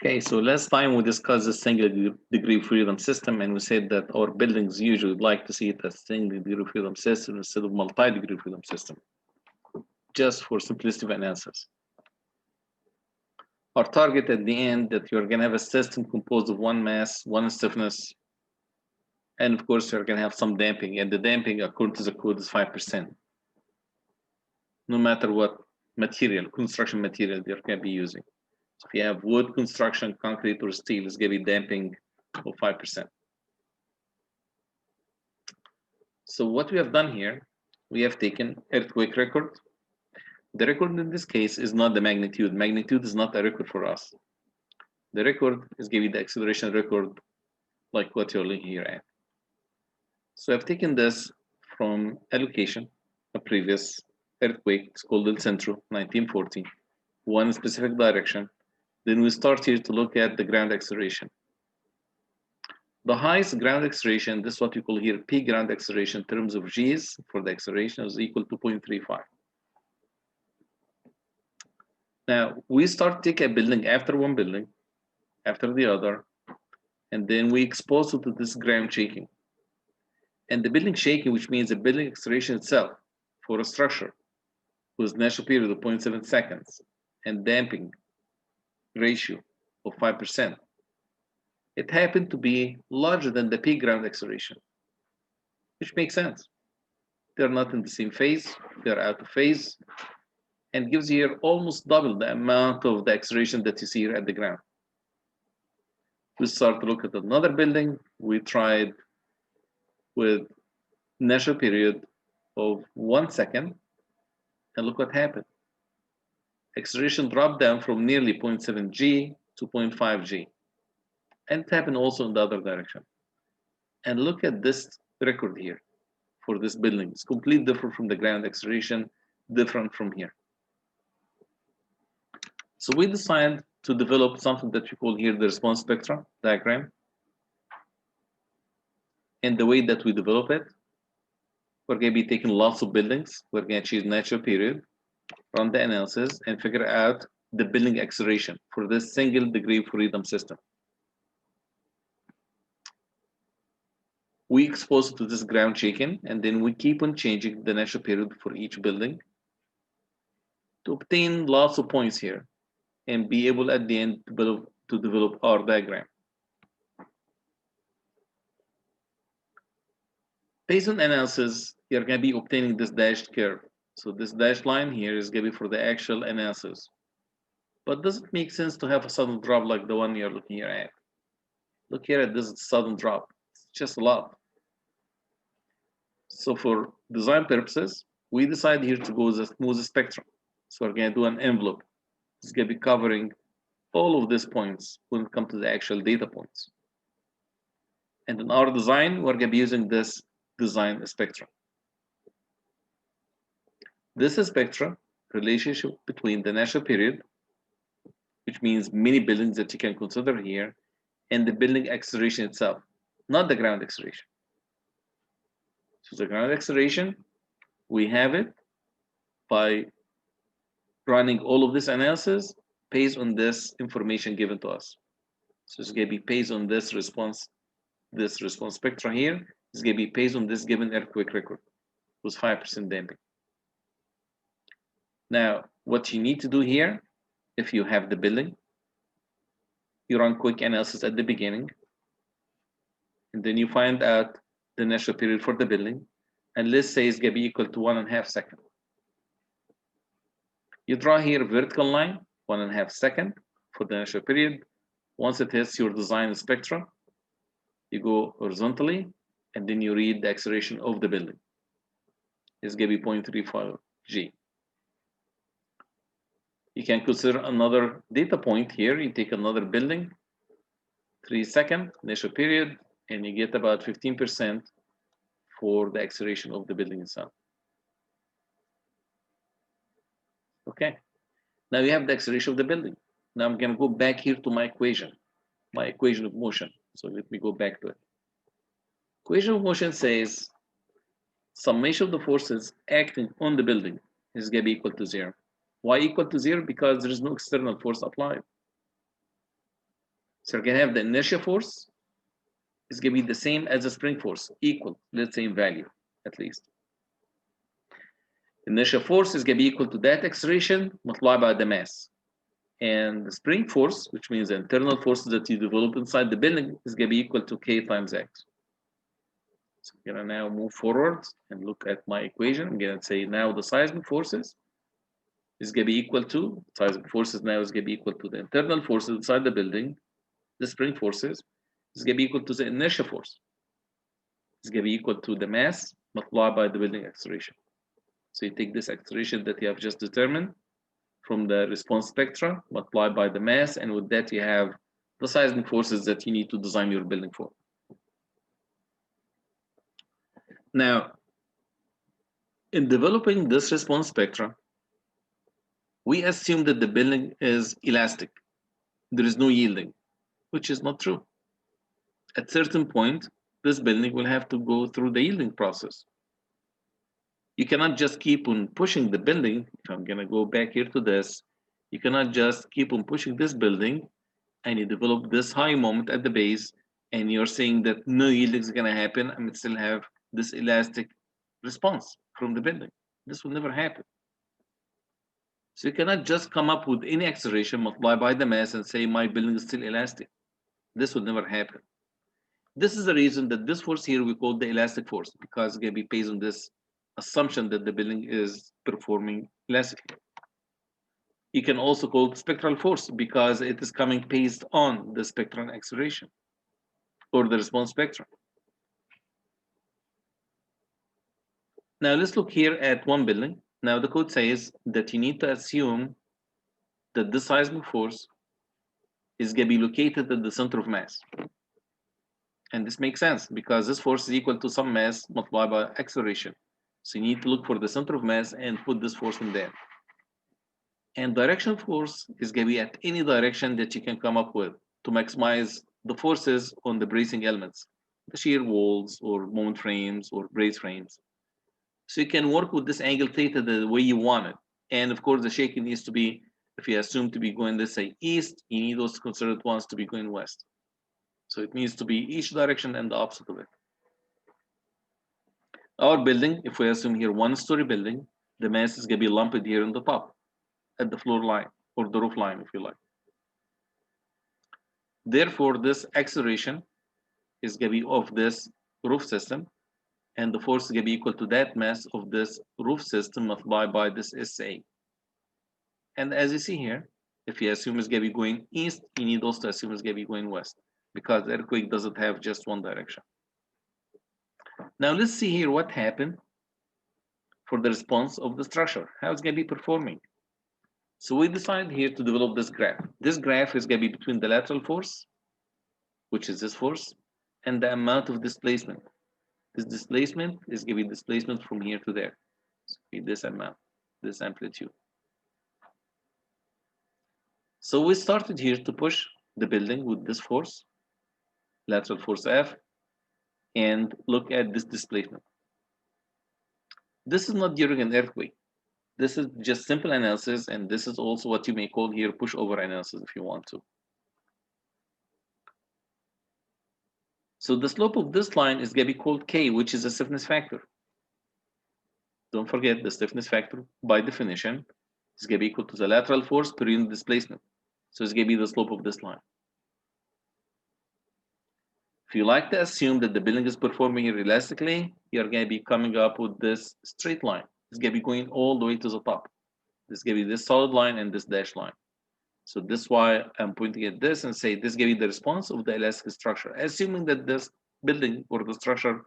Okay, so last time we discussed the single degree of freedom system, and we said that our buildings usually like to see it as single degree of freedom system instead of multi-degree freedom system, just for simplicity of analysis. Our target at the end that you're gonna have a system composed of one mass, one stiffness, and of course you're gonna have some damping, and the damping according to the code is 5%. No matter what material, construction material you're gonna be using. So if you have wood, construction, concrete, or steel, it's gonna be damping of 5%. So what we have done here, we have taken earthquake record. The record in this case is not the magnitude. Magnitude is not a record for us. The record is giving the acceleration record like what you're looking here at. So I've taken this from a location, a previous earthquake, it's called Eccentric, 1940, one specific direction. Then we start here to look at the ground acceleration. The highest ground acceleration, this is what we call here peak ground acceleration in terms of G's for the acceleration, is equal to 0.35. Now, we start take a building after one building, after the other, and then we expose it to this ground shaking. And the building shaking, which means the building acceleration itself for a structure with natural period of 0.7 seconds and damping ratio of 5%, it happened to be larger than the peak ground acceleration, which makes sense. They're not in the same phase, they're out of phase, and gives you almost double the amount of the acceleration that you see here at the ground. We start to look at another building. We tried with natural period of 1 second, and look what happened. Acceleration dropped down from nearly 0.7 G to 0.5 G. And it happened also in the other direction. And look at this record here for this building. It's completely different from the ground acceleration, different from here. So we decided to develop something that we call here the response spectrum diagram. And the way that we develop it, we're going to be taking lots of buildings. We're going to choose natural period, run the analysis, and figure out the building acceleration for this single degree of freedom system. We expose it to this ground shaking, and then we keep on changing the natural period for each building to obtain lots of points here and be able at the end to develop our diagram. Based on analysis, you're going to be obtaining this dashed curve. So this dashed line here is going to be for the actual analysis. But does it make sense to have a sudden drop like the one you're looking here at? Look here at this sudden drop. It's just a lot. So for design purposes, we decide here to go with a smooth spectrum. So we're going to do an envelope. It's going to be covering all of these points when it comes to the actual data points. And in our design, we're going to be using this design spectrum. This spectrum relationship between the natural period, which means many buildings that you can consider here, and the building acceleration itself, not the ground acceleration. So the ground acceleration, we have it by running all of this analysis based on this information given to us. So it's going to be based on this response spectrum here. It's going to be based on this given earthquake record with 5% damping. Now, what you need to do here, if you have the building, you run quick analysis at the beginning, and then you find out the natural period for the building, and let's say it's going to be equal to 1.5 seconds. You draw here a vertical line, 1.5 seconds for the natural period. Once it hits your design spectrum, you go horizontally, and then you read the acceleration of the building. It's going to be 0.35 G. You can consider another data point here. You take another building, 3 seconds natural period, and you get about 15% for the acceleration of the building itself. Okay, now you have the acceleration of the building. Now I'm going to go back here to my equation of motion. So let me go back to it. Equation of motion says summation of the forces acting on the building is going to be equal to 0. Why equal to 0? Because there is no external force applied. So you're gonna have the inertia force is gonna be the same as the spring force, equal, let's say in value, at least. Inertia force is gonna be equal to that acceleration multiplied by the mass. And the spring force, which means the internal forces that you develop inside the building, is gonna be equal to K times X. So I'm gonna now move forward and look at my equation. I'm gonna say now the seismic forces is gonna be equal to, seismic forces now is gonna be equal to the internal forces inside the building. The spring forces is gonna be equal to the inertia force. It's gonna be equal to the mass multiplied by the building acceleration. So you take this acceleration that you have just determined from the response spectra multiplied by the mass, and with that you have the seismic forces that you need to design your building for. Now, in developing this response spectra, we assume that the building is elastic. There is no yielding, which is not true. At a certain point, this building will have to go through the yielding process. You cannot just keep on pushing the building. If I'm gonna go back here to this, you cannot just keep on pushing this building and you develop this high moment at the base and you're saying that no yielding is gonna happen and still have this elastic response from the building. This will never happen. So you cannot just come up with any acceleration multiplied by the mass and say my building is still elastic. This will never happen. This is the reason that this force here we call the elastic force, because it's going to be based on this assumption that the building is performing elastically. You can also call it spectral force because it is coming based on the spectral acceleration or the response spectrum. Now let's look here at one building. Now the code says that you need to assume that this seismic force is going to be located at the center of mass. And this makes sense because this force is equal to some mass multiplied by acceleration. So you need to look for the center of mass and put this force in there. And direction force is going to be at any direction that you can come up with to maximize the forces on the bracing elements, the shear walls or moment frames or brace frames. So you can work with this angle theta the way you want it. And of course, the shaking needs to be, if you assume to be going, let's say, east, you need those considered ones to be going west. So it needs to be each direction and the opposite of it. Our building, if we assume here one-story building, the mass is going to be lumped here in the top, at the floor line, or the roof line, if you like. Therefore, this acceleration is going to be of this roof system, and the force is going to be equal to that mass of this roof system multiplied by this SA. And as you see here, if you assume it's going to be going east, you need also to assume it's going to be going west, because the earthquake doesn't have just one direction. Now let's see here what happened for the response of the structure, how it's going to be performing. So we decided here to develop this graph. This graph is going to be between the lateral force, which is this force, and the amount of displacement. This displacement is going to be displacement from here to there. So this amount, this amplitude. So we started here to push the building with this force, lateral force F, and look at this displacement. This is not during an earthquake. This is just simple analysis, and this is also what you may call here pushover analysis if you want to. So the slope of this line is going to be called K, which is a stiffness factor. Don't forget the stiffness factor, by definition, is going to be equal to the lateral force per unit displacement. So it's going to be the slope of this line. If you like to assume that the building is performing elastically, you're going to be coming up with this straight line. It's going to be going all the way to the top. This is going to be this solid line and this dashed line. So this is why I'm pointing at this and say this is going to be the response of the elastic structure, assuming that this building or the structure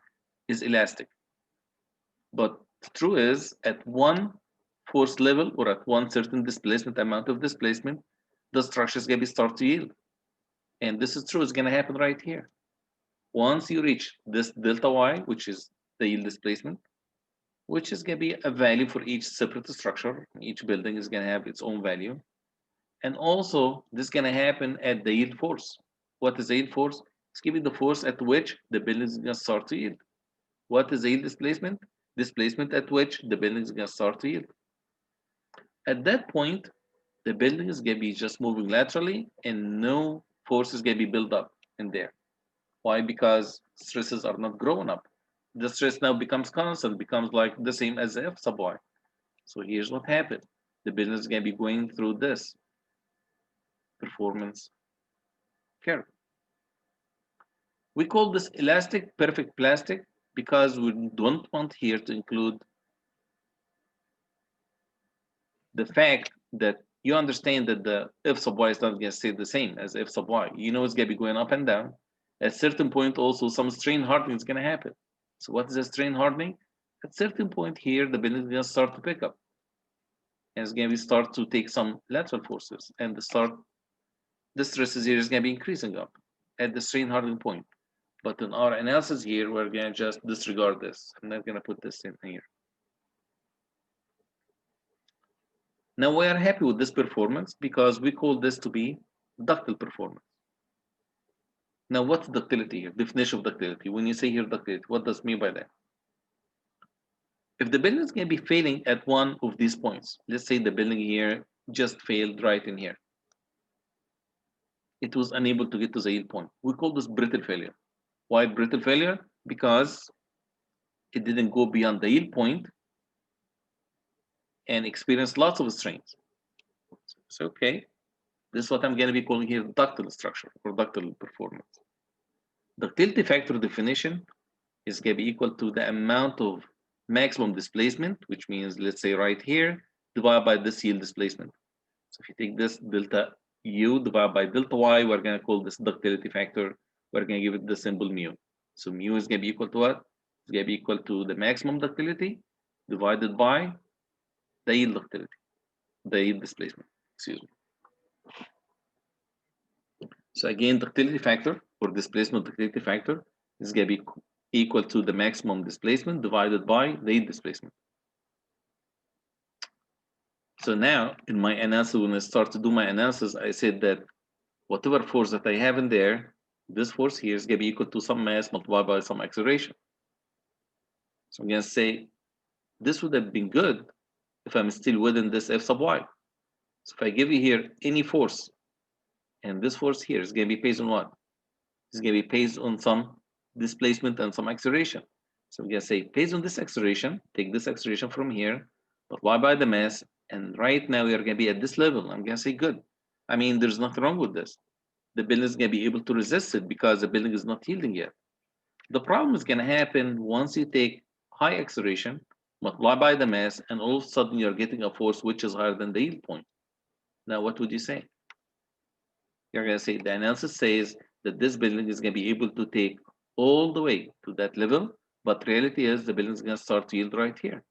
is elastic. But the truth is, at one force level or at one certain displacement amount of displacement, the structure is going to start to yield. And this is true, it's going to happen right here. Once you reach this delta y, which is the yield displacement, which is going to be a value for each separate structure. Each building is going to have its own value. And also, this is going to happen at the yield force. What is the yield force? It's going to be the force at which the building is going to start to yield. What is the yield displacement? Displacement at which the building is going to start to yield. At that point, the building is going to be just moving laterally and no force is going to be built up in there. Why? Because stresses are not growing up. The stress now becomes constant, becomes like the same as F sub y. So here's what happened. The business is going to be going through this performance curve. We call this elastic perfect plastic because we don't want here to include the fact that you understand that the F sub y is not going to stay the same as F sub y. You know it's going to be going up and down. At a certain point also some strain hardening is going to happen. So what is the strain hardening? At a certain point here, the building is going to start to pick up. And it's going to start to take some lateral forces. And the stresses here is going to be increasing up at the strain hardening point. But in our analysis here, we're going to just disregard this. I'm not going to put this in here. Now we are happy with this performance because we call this to be ductile performance. Now what's ductility here? Definition of ductility. When you say here ductility, what does it mean by that? If the building is going to be failing at one of these points, let's say the building here just failed right in here. It was unable to get to the yield point. We call this brittle failure. Why brittle failure? Because it didn't go beyond the yield point and experienced lots of strains. So, okay, this is what I'm going to be calling here ductile structure or ductile performance. Ductility factor definition is going to be equal to the amount of maximum displacement, which means, let's say right here, divided by this yield displacement. So if you take this delta U divided by delta Y, we're going to call this ductility factor. We're going to give it the symbol mu. So mu is going to be equal to what? It's going to be equal to the maximum ductility divided by the yield ductility, the yield displacement, excuse me. So again, ductility factor or displacement ductility factor is going to be equal to the maximum displacement divided by the yield displacement. So now in my analysis, when I start to do my analysis, I said that whatever force that I have in there, this force here is going to be equal to some mass multiplied by some acceleration. So I'm going to say this would have been good if I'm still within this F sub y. So if I give you here any force, and this force here is going to be based on what? It's going to be based on some displacement and some acceleration. So I'm going to say based on this acceleration, take this acceleration from here, multiply by the mass, and right now we are going to be at this level. I'm going to say good. I mean, there's nothing wrong with this. The building is going to be able to resist it because the building is not yielding yet. The problem is going to happen once you take high acceleration, multiply by the mass, and all of a sudden you're getting a force which is higher than the yield point. Now, what would you say? You're going to say the analysis says that this building is going to be able to take all the way to that level, but reality is the building is going to start to yield right here.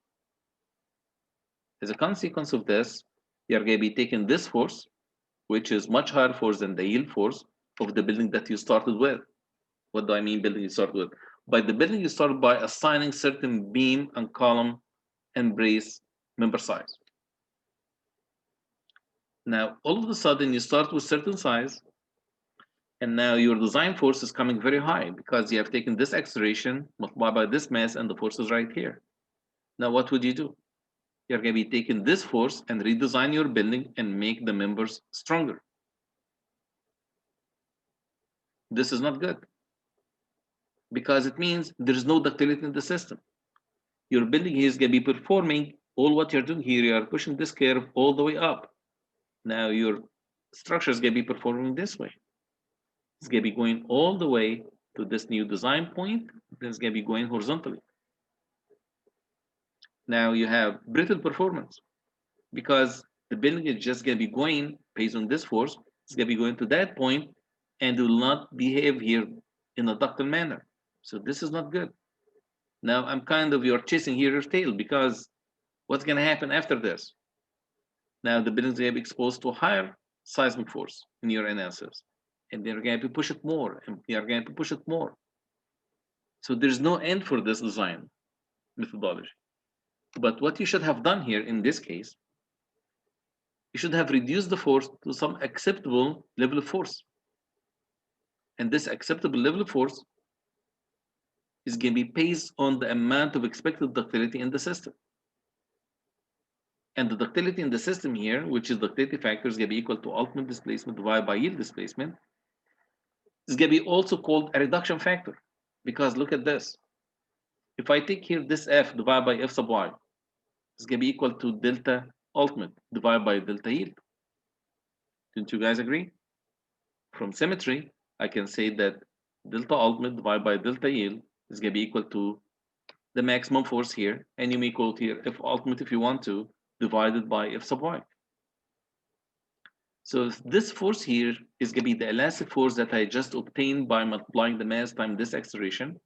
As a consequence of this, you're going to be taking this force, which is much higher force than the yield force of the building that you started with. What do I mean building you started with? By the building you started by assigning certain beam and column and brace member size. Now, all of a sudden you start with certain size, and now your design force is coming very high because you have taken this acceleration multiplied by this mass and the force is right here. Now, what would you do? You're going to be taking this force and redesign your building and make the members stronger. This is not good because it means there's no ductility in the system. Your building here is going to be performing all what you're doing here. You are pushing this curve all the way up. Now your structure is going to be performing this way. It's going to be going all the way to this new design point. Then it's going to be going horizontally. Now you have brittle performance because the building is just going to be going based on this force. It's going to be going to that point and will not behave here in a ductile manner. So this is not good. Now I'm kind of, you're chasing here your tail because what's going to happen after this? Now the building is going to be exposed to a higher seismic force in your analysis. And they're going to push it more, and you're going to push it more. So there's no end for this design methodology. But what you should have done here in this case, you should have reduced the force to some acceptable level of force. And this acceptable level of force is going to be based on the amount of expected ductility in the system. And the ductility in the system here, which is ductility factor, is going to be equal to ultimate displacement divided by yield displacement. It's going to be also called a reduction factor, because look at this. If I take here this F divided by F sub y, it's going to be equal to delta ultimate divided by delta yield. Don't you guys agree? From symmetry, I can say that delta ultimate divided by delta yield is going to be equal to the maximum force here, and you may quote here F ultimate if you want to, divided by F sub y. So this force here is going to be the elastic force that I just obtained by multiplying the mass times this acceleration.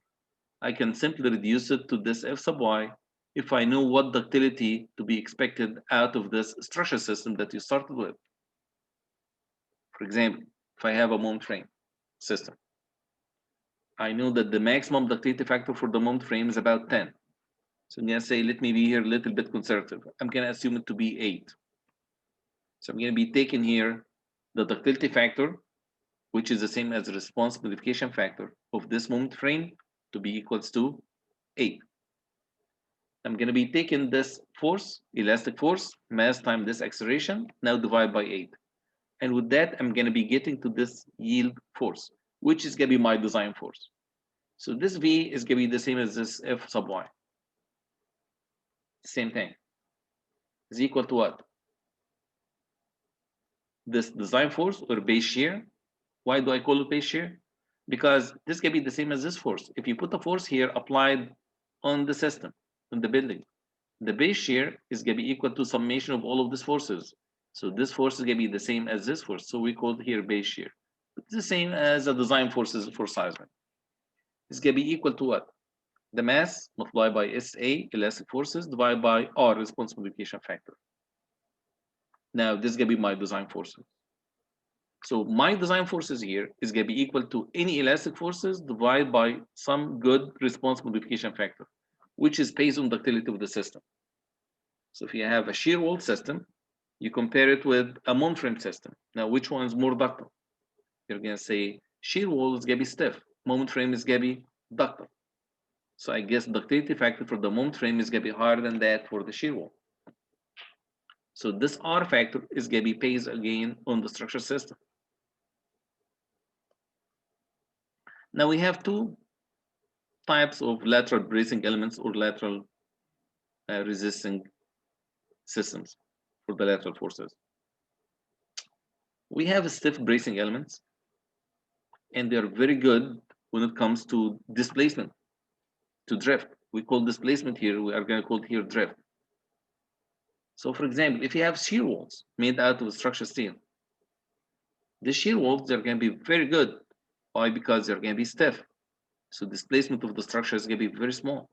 I can simply reduce it to this F sub y if I know what ductility to be expected out of this structure system that you started with. For example, if I have a moment frame system, I know that the maximum ductility factor for the moment frame is about 10. So I'm going to say, let me be here a little bit conservative. I'm going to assume it to be 8. So I'm going to be taking here the ductility factor, which is the same as the response modification factor of this moment frame, to be equals to 8. I'm going to be taking this force, elastic force, mass times this acceleration, now divide by 8. And with that, I'm going to be getting to this yield force, which is going to be my design force. So this V is going to be the same as this F sub y. Same thing. Is equal to what? This design force or base shear. Why do I call it base shear? Because this can be the same as this force. If you put a force here applied on the system, on the building, the base shear is going to be equal to summation of all of these forces. So this force is going to be the same as this force. So we call it here base shear. It's the same as the design forces for seismic. It's going to be equal to what? The mass multiplied by SA, elastic forces, divided by R, response modification factor. Now this is going to be my design forces. So my design forces here is going to be equal to any elastic forces divided by some good response modification factor, which is based on ductility of the system. So if you have a shear wall system, you compare it with a moment frame system. Now, which one is more ductile? You're going to say shear wall is going to be stiff, moment frame is going to be ductile. So I guess ductility factor for the moment frame is going to be higher than that for the shear wall. So this R factor is going to be based again on the structure system. Now we have two types of lateral bracing elements or lateral resisting systems for the lateral forces. We have stiff bracing elements, and they are very good when it comes to displacement, to drift. We call displacement here, we are going to call it here drift. So for example, if you have shear walls made out of structured steel, the shear walls are going to be very good. Why? Because they're going to be stiff. So displacement of the structure is going to be very small.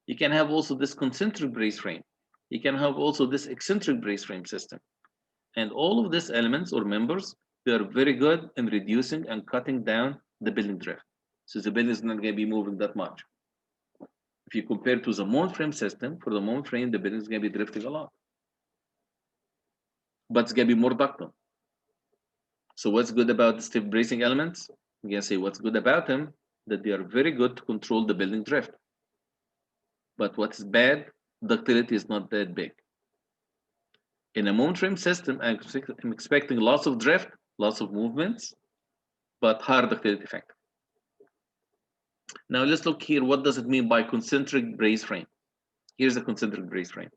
You can have also this concentric brace frame. You can have also this eccentric brace frame system. And all of these elements or members, they are very good in reducing and cutting down the building drift. So the building is not going to be moving that much. If you compare to the moment frame system, for the moment frame, the building is going to be drifting a lot. But it's going to be more ductile. So what's good about the stiff bracing elements? I'm going to say what's good about them, that they are very good to control the building drift. But what's bad, ductility is not that big. In a moment frame system, I'm expecting lots of drift, lots of movements, but higher ductility factor. Now let's look here, what does it mean by concentric brace frame? Here's a concentric brace frame.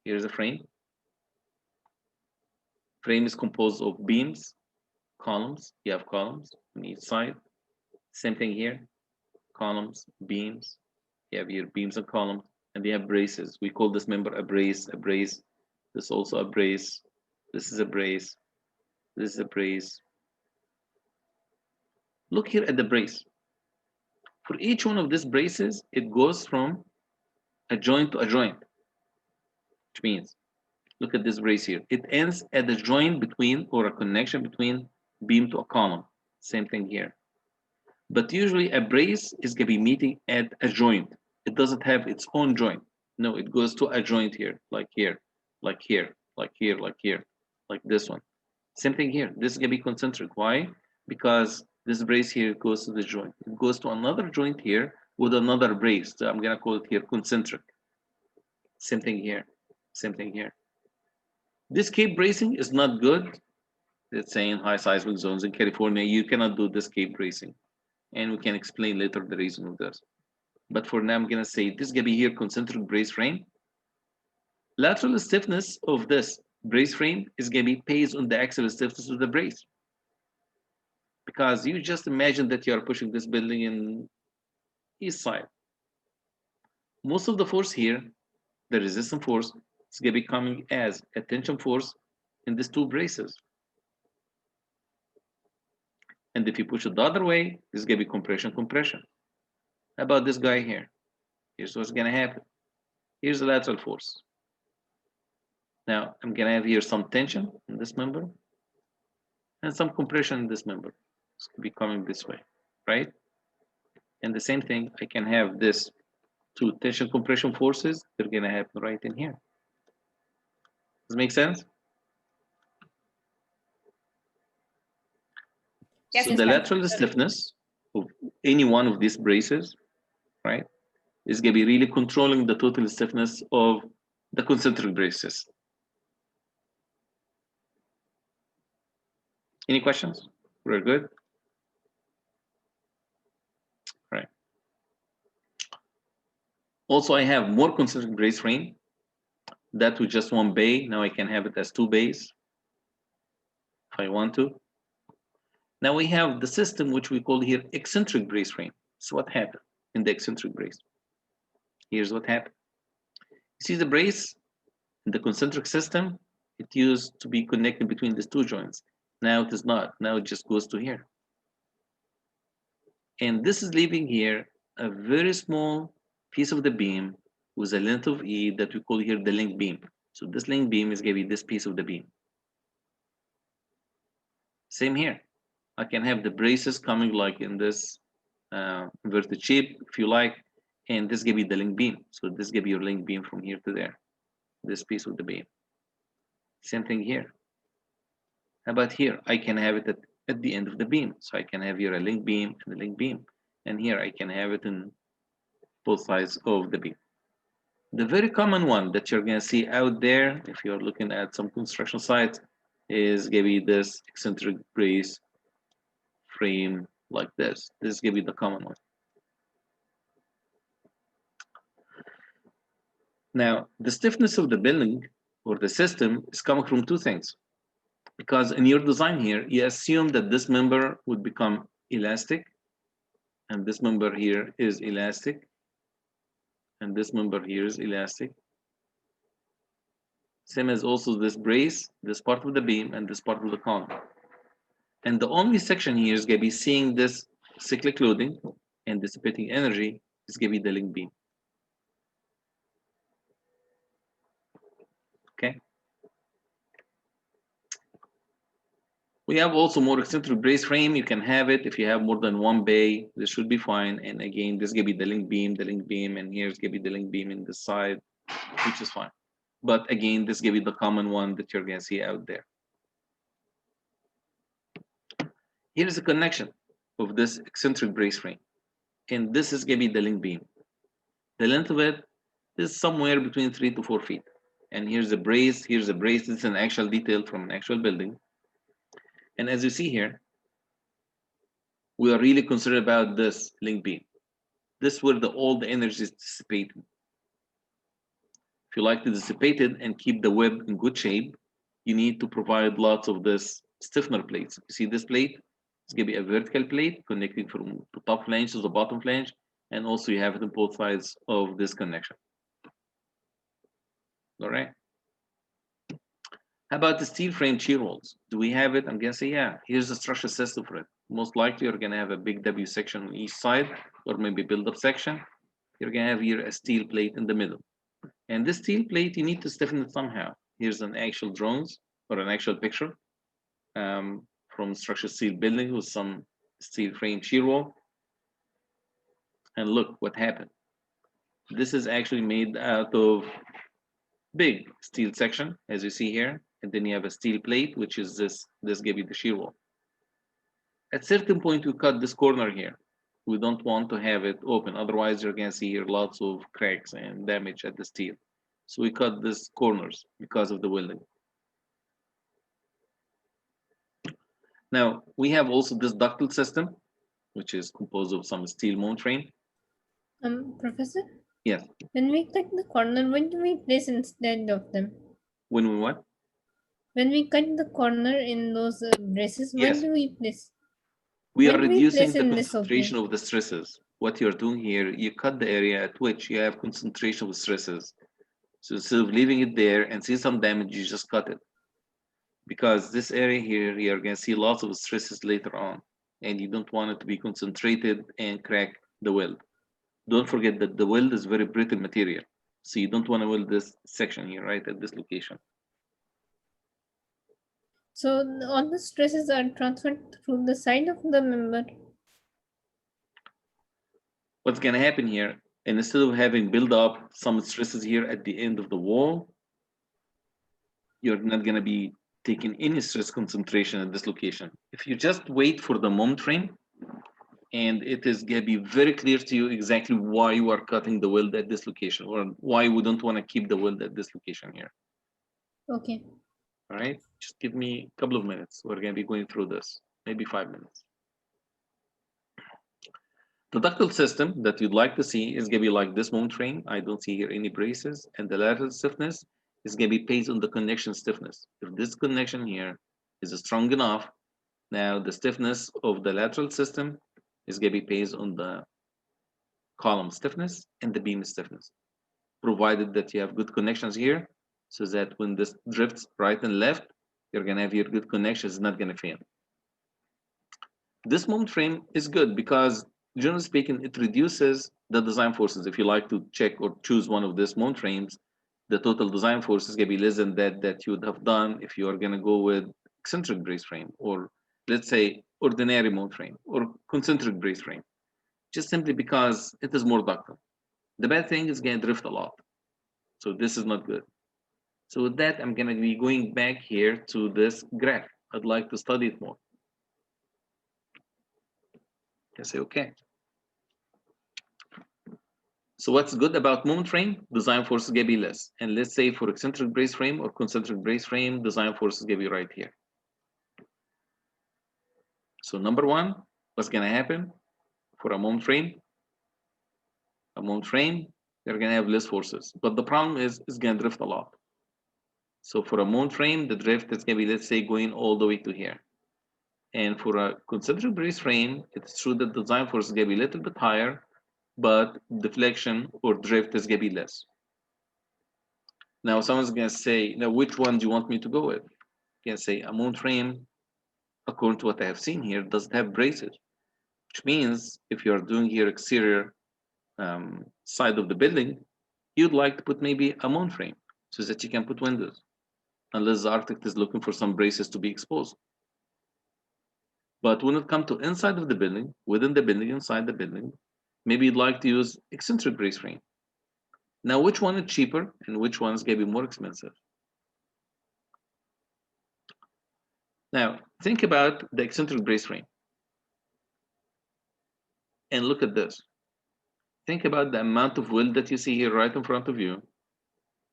Here's a frame. Frame is composed of beams, columns. You have columns on each side. Same thing here, columns, beams. You have here beams and columns, and we have braces. We call this member a brace, a brace. This is also a brace. This is a brace. This is a brace. Look here at the brace. For each one of these braces, it goes from a joint to a joint, which means, look at this brace here. It ends at the joint between, or a connection between beam to a column. Same thing here. But usually a brace is going to be meeting at a joint. It doesn't have its own joint. No, it goes to a joint here, like here, like here, like here, like here, like this one. Same thing here. This is going to be concentric. Why? Because this brace here goes to the joint. It goes to another joint here with another brace. So I'm going to call it here concentric. Same thing here. Same thing here. This cape bracing is not good let's say in high seismic zones in California, you cannot do this cape bracing. And we can explain later the reason of this. But for now, I'm gonna say this is gonna be here concentric brace frame. Lateral stiffness of this brace frame is gonna be based on the axial stiffness of the brace. Because you just imagine that you are pushing this building in east side. Most of the force here, the resistance force, is gonna be coming as a tension force in these two braces. And if you push it the other way, this is gonna be compression. How about this guy here? Here's what's gonna happen. Here's the lateral force. Now I'm gonna have here some tension in this member and some compression in this member. It's gonna be coming this way, right? And the same thing, I can have this two tension compression forces, they're gonna happen right in here. Does it make sense? Yes, so the lateral stiffness of any one of these braces, right, is gonna be really controlling the total stiffness of the concentric braces. Any questions? We're good? Right. Also, I have more concentric brace frame. That with just one bay. Now I can have it as two bays if I want to. Now we have the system which we call here eccentric brace frame. So what happened in the eccentric brace? Here's what happened. You see the brace in the concentric system, it used to be connected between these two joints. Now it is not. Now it just goes to here. And this is leaving here a very small piece of the beam with a length of E that we call here the link beam. So this link beam is going to be this piece of the beam. Same here. I can have the braces coming like in this inverted shape, if you like, and this give you the link beam. So this give you your link beam from here to there, this piece of the beam. Same thing here. How about here? I can have it at the end of the beam. So I can have here a link beam and a link beam. And here I can have it in both sides of the beam. The very common one that you're going to see out there, if you're looking at some construction sites, is going to be this eccentric brace frame like this. This is going to be the common one. Now, the stiffness of the building or the system is coming from two things. Because in your design here, you assume that this member would become elastic, and this member here is elastic, and this member here is elastic. Same as also this brace, this part of the beam, and this part of the column. And the only section here is going to be seeing this cyclic loading and dissipating energy is going to be the link beam. Okay. We have also more eccentric brace frame. You can have it if you have more than one bay. This should be fine. And again, this is going to be the link beam, and here's going to be the link beam in this side, which is fine. But again, this is going to be the common one that you're going to see out there. Here's the connection of this eccentric brace frame. And this is going to be the link beam. The length of it is somewhere between 3 to 4 feet. And here's the brace. Here's the brace. This is an actual detail from an actual building. And as you see here, we are really concerned about this link beam. This is where all the energy is dissipated. If you like to dissipate it and keep the web in good shape, you need to provide lots of this stiffener plates. You see this plate? It's going to be a vertical plate connecting from the top flange to the bottom flange, and also you have it on both sides of this connection. All right. How about the steel frame shear walls? Do we have it? I'm going to say, yeah, here's the structure system for it. Most likely you're going to have a big W section on each side, or maybe build-up section. You're going to have here a steel plate in the middle. And this steel plate, you need to stiffen it somehow. Here's an actual drawings or an actual picture from structured steel building with some steel frame shear wall. And look what happened. This is actually made out of big steel section, as you see here. And then you have a steel plate, which is this give you the shear wall. At certain point, we cut this corner here. We don't want to have it open. Otherwise, you're going to see here lots of cracks and damage at the steel. So we cut these corners because of the welding. Now, we have also this ductile system, which is composed of some steel mountain. Professor? Yes. When we cut the corner, what do we place instead of them? When we what? When we cut the corner in those braces, what Yes. do we place? We What are do we reducing place the in this concentration opening? of the stresses. What you're doing here, you cut the area at which you have concentration of stresses. So instead of leaving it there and see some damage, you just cut it. Because this area here, you're going to see lots of stresses later on, and you don't want it to be concentrated and crack the weld. Don't forget that the weld is very brittle material, so you don't want to weld this section here, right, at this location. So all the stresses are transferred through the side of the member. What's going to happen here, and instead of having build up some stresses here at the end of the wall, you're not going to be taking any stress concentration at this location. If you just wait for the moment frame, and it is going to be very clear to you exactly why you are cutting the weld at this location, or why we don't want to keep the weld at this location here. Okay. All right, just give me a couple of minutes. We're going to be going through this, maybe 5 minutes. The ductile system that you'd like to see is going to be like this moment frame. I don't see here any braces, and the lateral stiffness is going to be based on the connection stiffness. If this connection here is strong enough, now the stiffness of the lateral system is going to be based on the column stiffness and the beam stiffness, provided that you have good connections here, so that when this drifts right and left, you're going to have your good connections, not going to fail. This moment frame is good because, generally speaking, it reduces the design forces. If you like to check or choose one of these moment frames, the total design force is going to be less than that you would have done if you are going to go with eccentric brace frame, or let's say ordinary moment frame or concentric brace frame, just simply because it is more ductile. The bad thing is going to drift a lot, so this is not good. So with that, I'm going to be going back here to this graph. I'd like to study it more. I say okay. So what's good about moment frame? Design force is going to be less. And let's say for eccentric brace frame or concentric brace frame, design force is going to be right here. So number one, what's going to happen for a moment frame? A moment frame, you're going to have less forces. But the problem is it's going to drift a lot. So for a moment frame, the drift is going to be, let's say, going all the way to here. And for a concentric brace frame, it's true that the design force is going to be a little bit higher, but deflection or drift is going to be less. Now, someone's going to say, now, which one do you want me to go with? You can say a moment frame, according to what I have seen here, doesn't have braces, which means if you're doing here exterior side of the building, you'd like to put maybe a moment frame so that you can put windows, unless the architect is looking for some braces to be exposed. But when it comes to inside of the building, within the building, inside the building, maybe you'd like to use eccentric brace frame. Now, which one is cheaper and which one is going to be more expensive? Now, think about the eccentric brace frame. And look at this. Think about the amount of weld that you see here right in front of you,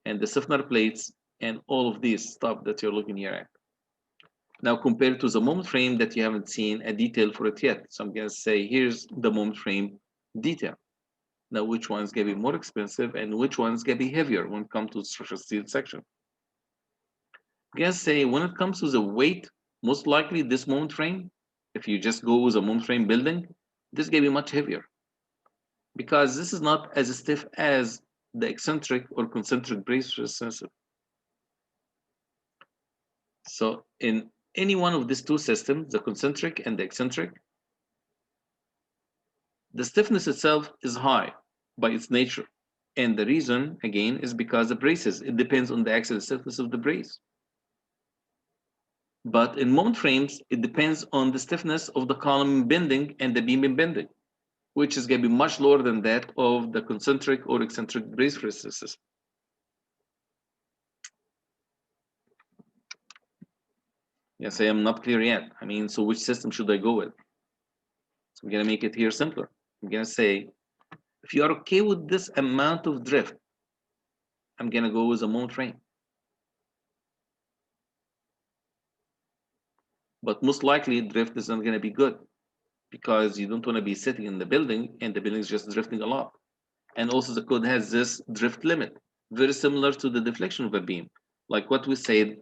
and the stiffener plates, and all of this stuff that you're looking here at. Now, compared to the moment frame that you haven't seen a detail for it yet. So I'm going to say, here's the moment frame detail. Now, which one's going to be more expensive and which one's going to be heavier when it comes to the structural steel section? I'm going to say, when it comes to the weight, most likely this moment frame, if you just go with a moment frame building, this is going to be much heavier, because this is not as stiff as the eccentric or concentric brace system. So in any one of these two systems, the concentric and the eccentric, the stiffness itself is high by its nature. And the reason, again, is because the braces, it depends on the axial stiffness of the brace. But in moment frames, it depends on the stiffness of the column bending and the beam bending, which is going to be much lower than that of the concentric or eccentric brace system. Yes, I am not clear yet. I mean, so which system should I go with? So I'm going to make it here simpler. I'm going to say, if you are okay with this amount of drift, I'm going to go with a moment frame. but most likely drift is not going to be good because you don't want to be sitting in the building and the building is just drifting a lot. And also the code has this drift limit, very similar to the deflection of a beam. Like what we said,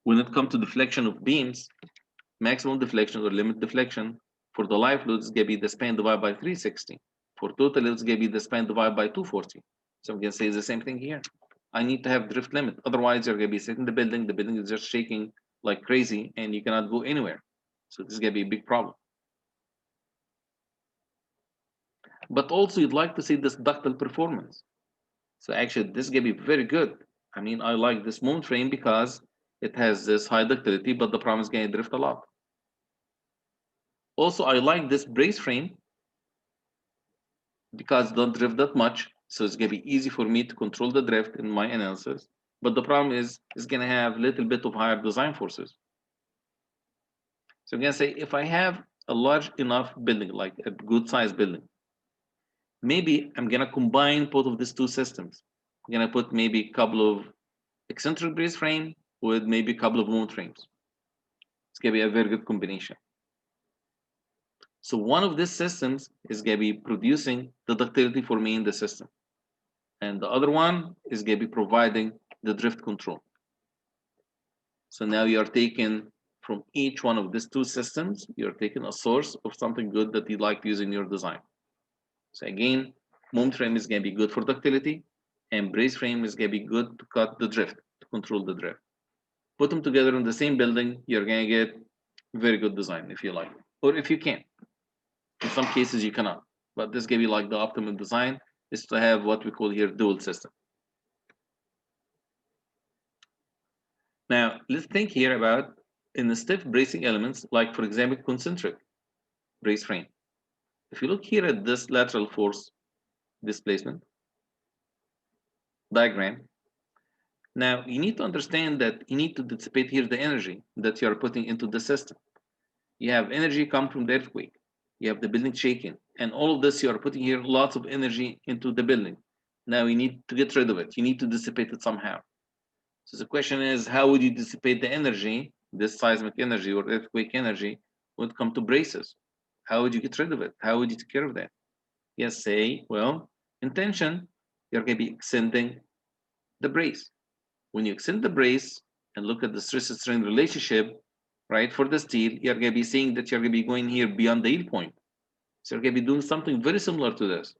when it comes to deflection of beams, maximum deflection or limit deflection for the live load is going to be the span divided by 360. For total, it's going to be the span divided by 240. So I'm going to say the same thing here. I need to have drift limit. Otherwise, you're going to be sitting in the building is just shaking like crazy, and you cannot go anywhere. So this is going to be a big problem. But also, you'd like to see this ductile performance. So actually, this is going to be very good. I mean, I like this moment frame because it has this high ductility, but the problem is going to drift a lot. Also, I like this brace frame because don't drift that much. So it's going to be easy for me to control the drift in my analysis. But the problem is it's going to have a little bit of higher design forces. So I'm going to say if I have a large enough building, like a good sized building, maybe I'm going to combine both of these two systems. I'm going to put maybe a couple of eccentric brace frame with maybe a couple of moment frames. It's going to be a very good combination. So one of these systems is going to be producing the ductility for me in the system. And the other one is going to be providing the drift control. So now you are taking from each one of these two systems, you're taking a source of something good that you like to use in your design. So again, moment frame is going to be good for ductility, and brace frame is going to be good to cut the drift, to control the drift. Put them together in the same building, you're going to get very good design if you like, or if you can. In some cases you cannot, but this gave you like the optimum design is to have what we call here dual system. Now let's think here about in the stiff bracing elements, like for example concentric brace frame. If you look here at this lateral force displacement diagram, now you need to understand that you need to dissipate here the energy that you are putting into the system. You have energy come from the earthquake, you have the building shaking, and all of this you are putting here lots of energy into the building. Now you need to get rid of it, you need to dissipate it somehow. So the question is, how would you dissipate the energy, this seismic energy or earthquake energy, when it comes to braces? How would you get rid of it? How would you take care of that? Yes, say, well, in tension, you're going to be extending the brace. When you extend the brace and look at the stress-strain relationship, right, for the steel, you're going to be seeing that you're going to be going here beyond the yield point. So you're going to be doing something very similar to this.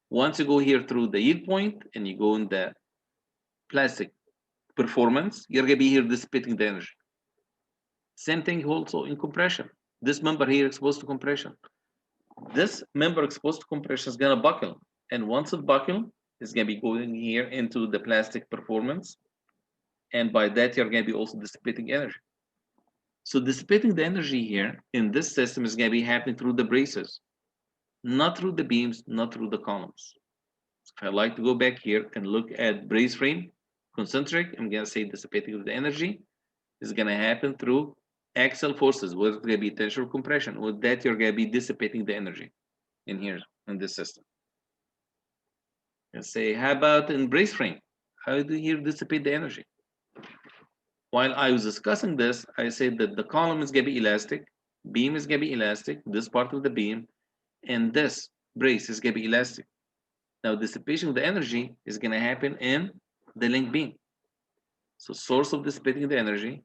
Once you go here through the yield point and you go in the plastic performance, you're going to be here dissipating the energy. Same thing also in compression. This member here exposed to compression. This member exposed to compression is going to buckle. And once it buckles, it's going to be going here into the plastic performance. And by that, you're going to be also dissipating energy. So dissipating the energy here in this system is going to be happening through the braces, not through the beams, not through the columns. So if I like to go back here and look at brace frame, concentric, I'm going to say dissipating of the energy is going to happen through axial forces, whether it's going to be tension or compression. With that, you're going to be dissipating the energy in here in this system. And say, how about in brace frame? How do you dissipate the energy? While I was discussing this, I said that the column is going to be elastic, beam is going to be elastic, this part of the beam, and this brace is going to be elastic. Now, dissipation of the energy is going to happen in the link beam. So, source of dissipating the energy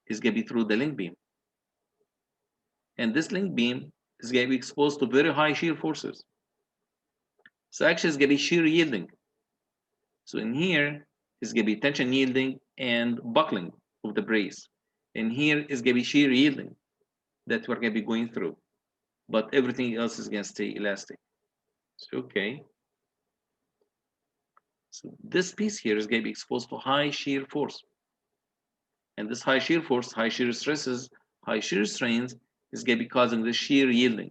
is going to be through the link beam. And this link beam is going to be exposed to very high shear forces. So, actually, it's going to be shear yielding. So, in here, it's going to be tension yielding and buckling of the brace. And here is going to be shear yielding that we're going to be going through. But everything else is going to stay elastic. So, okay. So this piece here is going to be exposed to high shear force. And this high shear force, high shear stresses, high shear strains is going to be causing the shear yielding.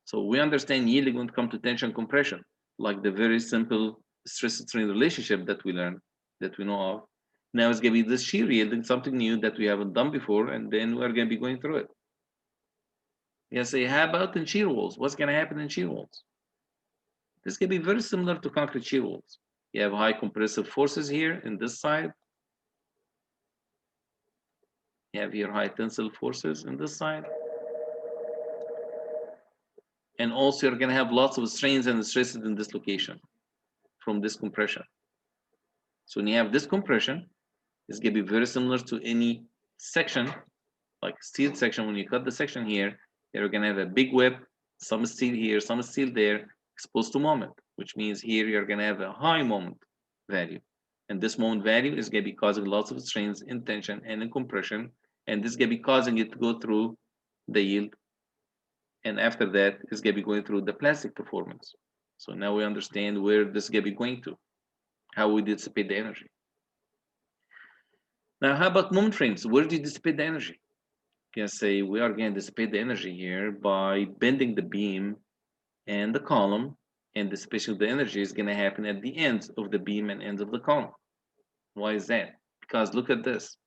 So we understand yielding when it comes to tension compression, like the very simple stress-strain relationship that we learned, that we know of. Now it's going to be this shear yielding, something new that we haven't done before, and then we're going to be going through it. You say, how about in shear walls? What's going to happen in shear walls? This can be very similar to concrete shear walls. You have high compressive forces here in this side. You have here high tensile forces in this side. And also you're gonna have lots of strains and stresses in this location from this compression. So when you have this compression, it's gonna be very similar to any section, like steel section. When you cut the section here, you're gonna have a big web, some steel here, some steel there, exposed to moment, which means here you're gonna have a high moment value. And this moment value is gonna be causing lots of strains in tension and in compression, and this is gonna be causing it to go through the yield. And after that, it's gonna be going through the plastic performance. So now we understand where this is gonna be going to, how we dissipate the energy. Now, how about moment frames? Where do you dissipate the energy? You can say we are going to dissipate the energy here by bending the beam and the column, and dissipation of the energy is going to happen at the ends of the beam and ends of the column. Why is that? Because look at this.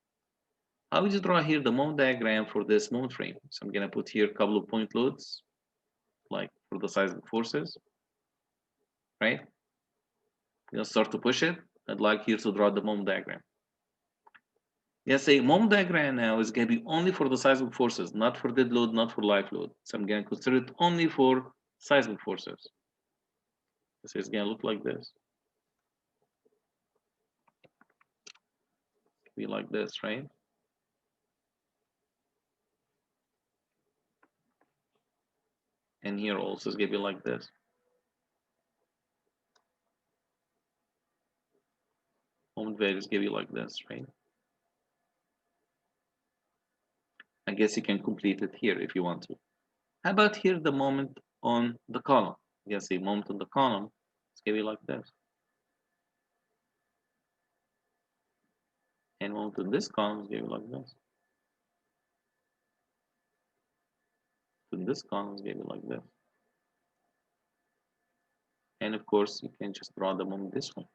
How would you draw here the moment diagram for this moment frame? So I'm going to put here a couple of point loads, like for the seismic forces, right? You'll start to push it. I'd like here to draw the moment diagram. Yes, a moment diagram now is going to be only for the seismic forces, not for dead load, not for live load. So I'm going to consider it only for seismic forces. So it's going to look like this. Be like this, right? And here also is going to be like this. Moment value is going to be like this, right? I guess you can complete it here if you want to. How about here the moment on the column? You can see moment on the column, it's going to be like this. And moment on this column is going to be like this. And this column is going to be like this. And of course, you can just draw the moment this way.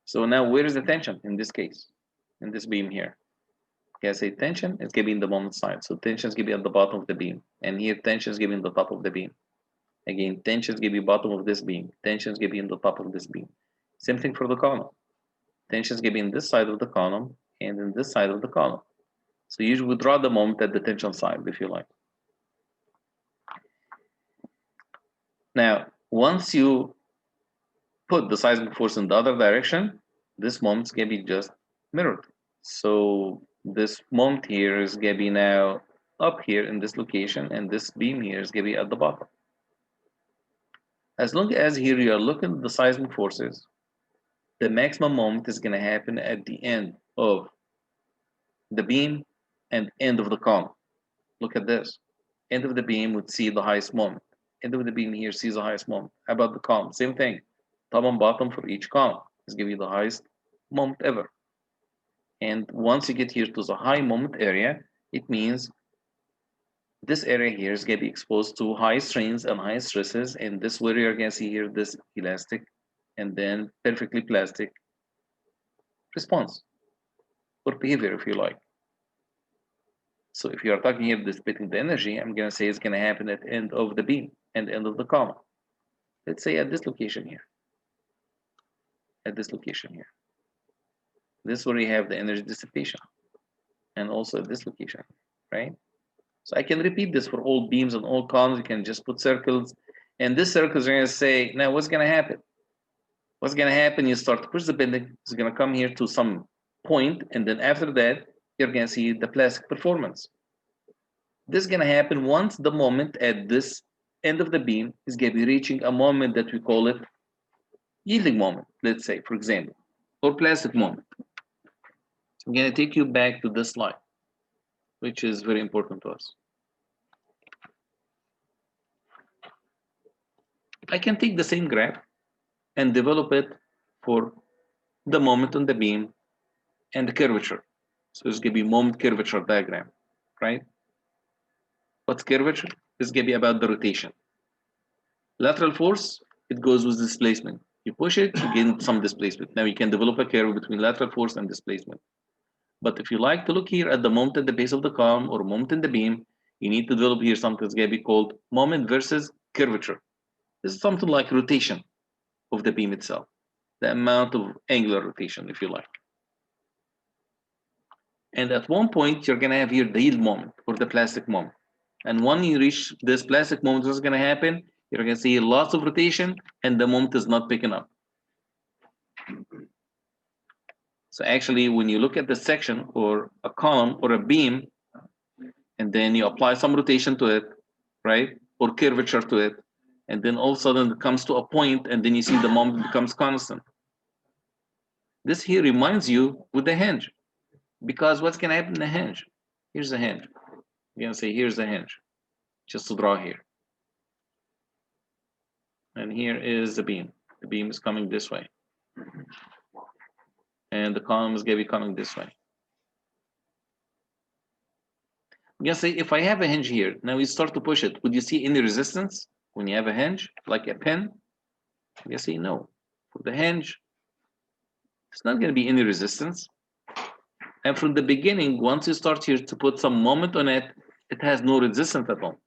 So now where is the tension in this case, in this beam here? Okay, I say tension is going to be in the moment side. So tension is going to be at the bottom of the beam. And here tension is going to be in the top of the beam. Again, tension is going to be bottom of this beam. Tension is going to be in the top of this beam. Same thing for the column. Tension is going to be in this side of the column and in this side of the column. So usually we draw the moment at the tension side, if you like. Now, once you put the seismic force in the other direction, this moment is going to be just mirrored. So this moment here is going to be now up here in this location, and this beam here is going to be at the bottom. As long as here you are looking at the seismic forces, the maximum moment is going to happen at the end of the beam and end of the column. Look at this. End of the beam would see the highest moment. End of the beam here sees the highest moment. How about the column? Same thing. Top and bottom for each column is give you the highest moment ever. And once you get here to the high moment area, it means this area here is going to be exposed to high strains and high stresses. And this where you're going to see here this elastic and then perfectly plastic response or behavior, if you like. So if you are talking here dissipating the energy, I'm going to say it's going to happen at the end of the beam and end of the column. Let's say at this location here. At this location here. This is where you have the energy dissipation. And also at this location, right? So I can repeat this for all beams and all columns. You can just put circles. And this circle is going to say, now what's going to happen? What's going to happen? You start to push the bending. It's going to come here to some point. And then after that, you're going to see the plastic performance. This is going to happen once the moment at this end of the beam is going to be reaching a moment that we call it yielding moment, let's say, for example, or plastic moment. So I'm going to take you back to this slide, which is very important to us. I can take the same graph and develop it for the moment on the beam and the curvature. So it's going to be moment curvature diagram, right? What's curvature? It's going to be about the rotation. Lateral force, it goes with displacement. You push it, you gain some displacement. Now you can develop a curve between lateral force and displacement. But if you like to look here at the moment at the base of the column or moment in the beam, you need to develop here something that's going to be called moment versus curvature. This is something like rotation of the beam itself, the amount of angular rotation, if you like. And at one point, you're going to have here the yield moment or the plastic moment. And when you reach this plastic moment, what's going to happen? You're going to see lots of rotation and the moment is not picking up. So actually, when you look at the section or a column or a beam, and then you apply some rotation to it, right? Or curvature to it, and then all of a sudden it comes to a point and then you see the moment becomes constant. This here reminds you with the hinge, because what's going to happen in the hinge? Here's the hinge. You're going to say, here's the hinge, just to draw here. And here is the beam. The beam is coming this way. And the column is going to be coming this way. I'm going to say, if I have a hinge here, now you start to push it, would you see any resistance when you have a hinge, like a pin? I'm going to say, no. For the hinge, it's not going to be any resistance. And from the beginning, once you start here to put some moment on it, it has no resistance at all.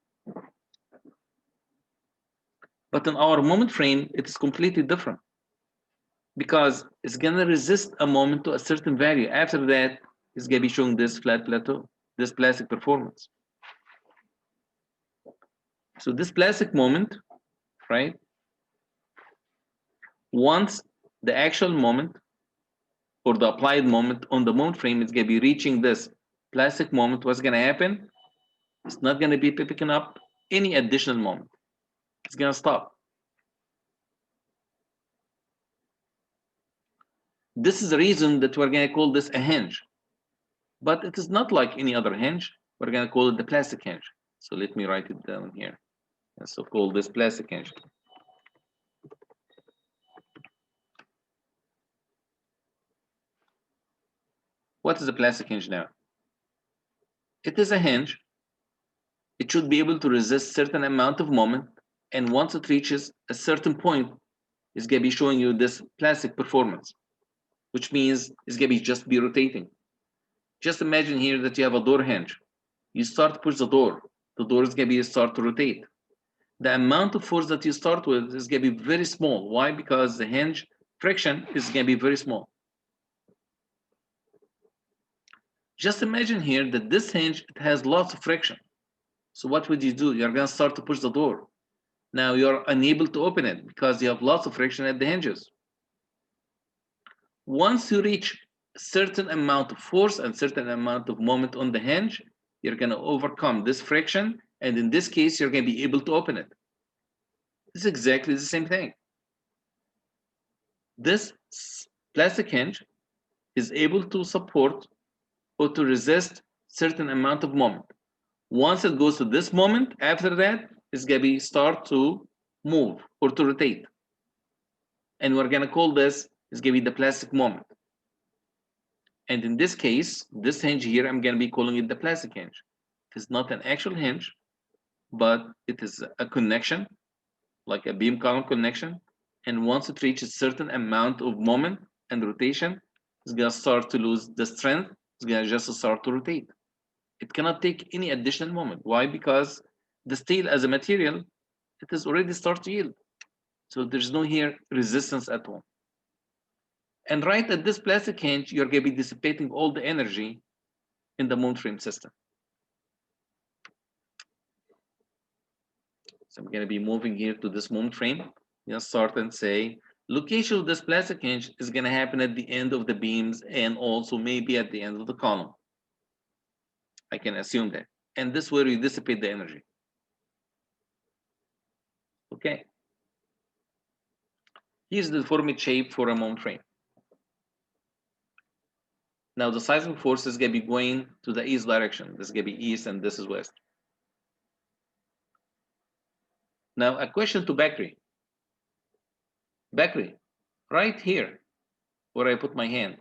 But in our moment frame, it's completely different, because it's going to resist a moment to a certain value. After that, it's going to be showing this flat plateau, this plastic performance. So this plastic moment, right? Once the actual moment or the applied moment on the moment frame is going to be reaching this plastic moment, what's going to happen? It's not going to be picking up any additional moment. It's going to stop. This is the reason that we're going to call this a hinge. But it is not like any other hinge. We're going to call it the plastic hinge. So let me write it down here. And so call this plastic hinge. What is a plastic hinge now? It is a hinge. It should be able to resist certain amount of moment. And once it reaches a certain point, it's going to be showing you this plastic performance, which means it's going to be just be rotating. Just imagine here that you have a door hinge. You start to push the door is going to be start to rotate. The amount of force that you start with is going to be very small. Why? Because the hinge friction is going to be very small. Just imagine here that this hinge, it has lots of friction. So what would you do? You're going to start to push the door. Now you're unable to open it because you have lots of friction at the hinges. Once you reach a certain amount of force and certain amount of moment on the hinge, you're going to overcome this friction, and in this case, you're going to be able to open it. It's exactly the same thing. This plastic hinge is able to support or to resist certain amount of moment. Once it goes to this moment, after that, it's going to be start to move or to rotate. And we're going to call this, is going to be the plastic moment. And in this case, this hinge here, I'm going to be calling it the plastic hinge. It's not an actual hinge, but it is a connection, like a beam column connection. And once it reaches a certain amount of moment and rotation, it's going to start to lose the strength. It's going to just start to rotate. It cannot take any additional moment. Why? Because the steel as a material, it is already start to yield. So there's no here resistance at all. And right at this plastic hinge, you're going to be dissipating all the energy in the moment frame system. So I'm going to be moving here to this moment frame. Just start and say, location of this plastic hinge is going to happen at the end of the beams and also maybe at the end of the column. I can assume that. And this way you dissipate the energy. Okay. Here's the deformity shape for a moment frame. Now the seismic force is going to be going to the east direction. This is going to be east and this is west. Now a question to Bakri. Bakri, right here where I put my hand,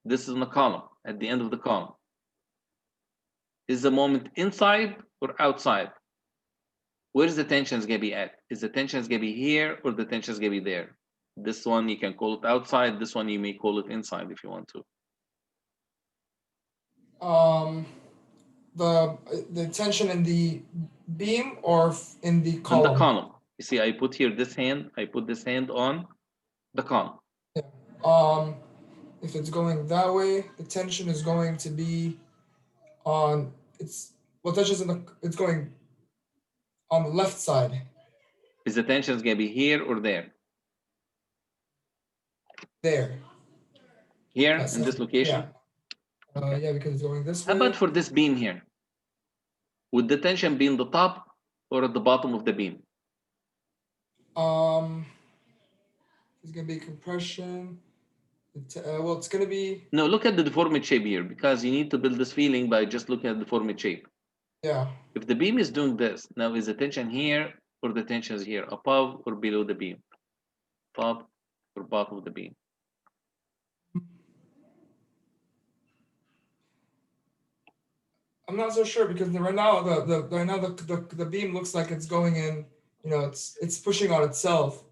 this is in the column, at the end of the column. Is the moment inside or outside? Where is the tension going to be at? Is the tension going to be here or the tension is going to be there? This one you can call it outside. This one you may call it inside if you want to. the tension in the beam or in the On column? the column. You see, I put here this hand, I put this hand on the column. Yeah. If it's going that way, the tension is going to be on it's going on the left side. Is the tension going to be here or there? There. Here, Yes, in this location? Yeah. Yeah, because it's going this How way. about for this beam here? Would the tension be in the top or at the bottom of the beam? It's gonna be compression. Well, it's gonna be. No, look at the deformity shape here, because you need to build this feeling by just looking at the deformity shape. Yeah. If the beam is doing this, now is the tension here or the tension is here, above or below the beam, top or bottom of the beam? I'm not so sure because right now the beam looks like it's going in. You know, it's pushing on itself.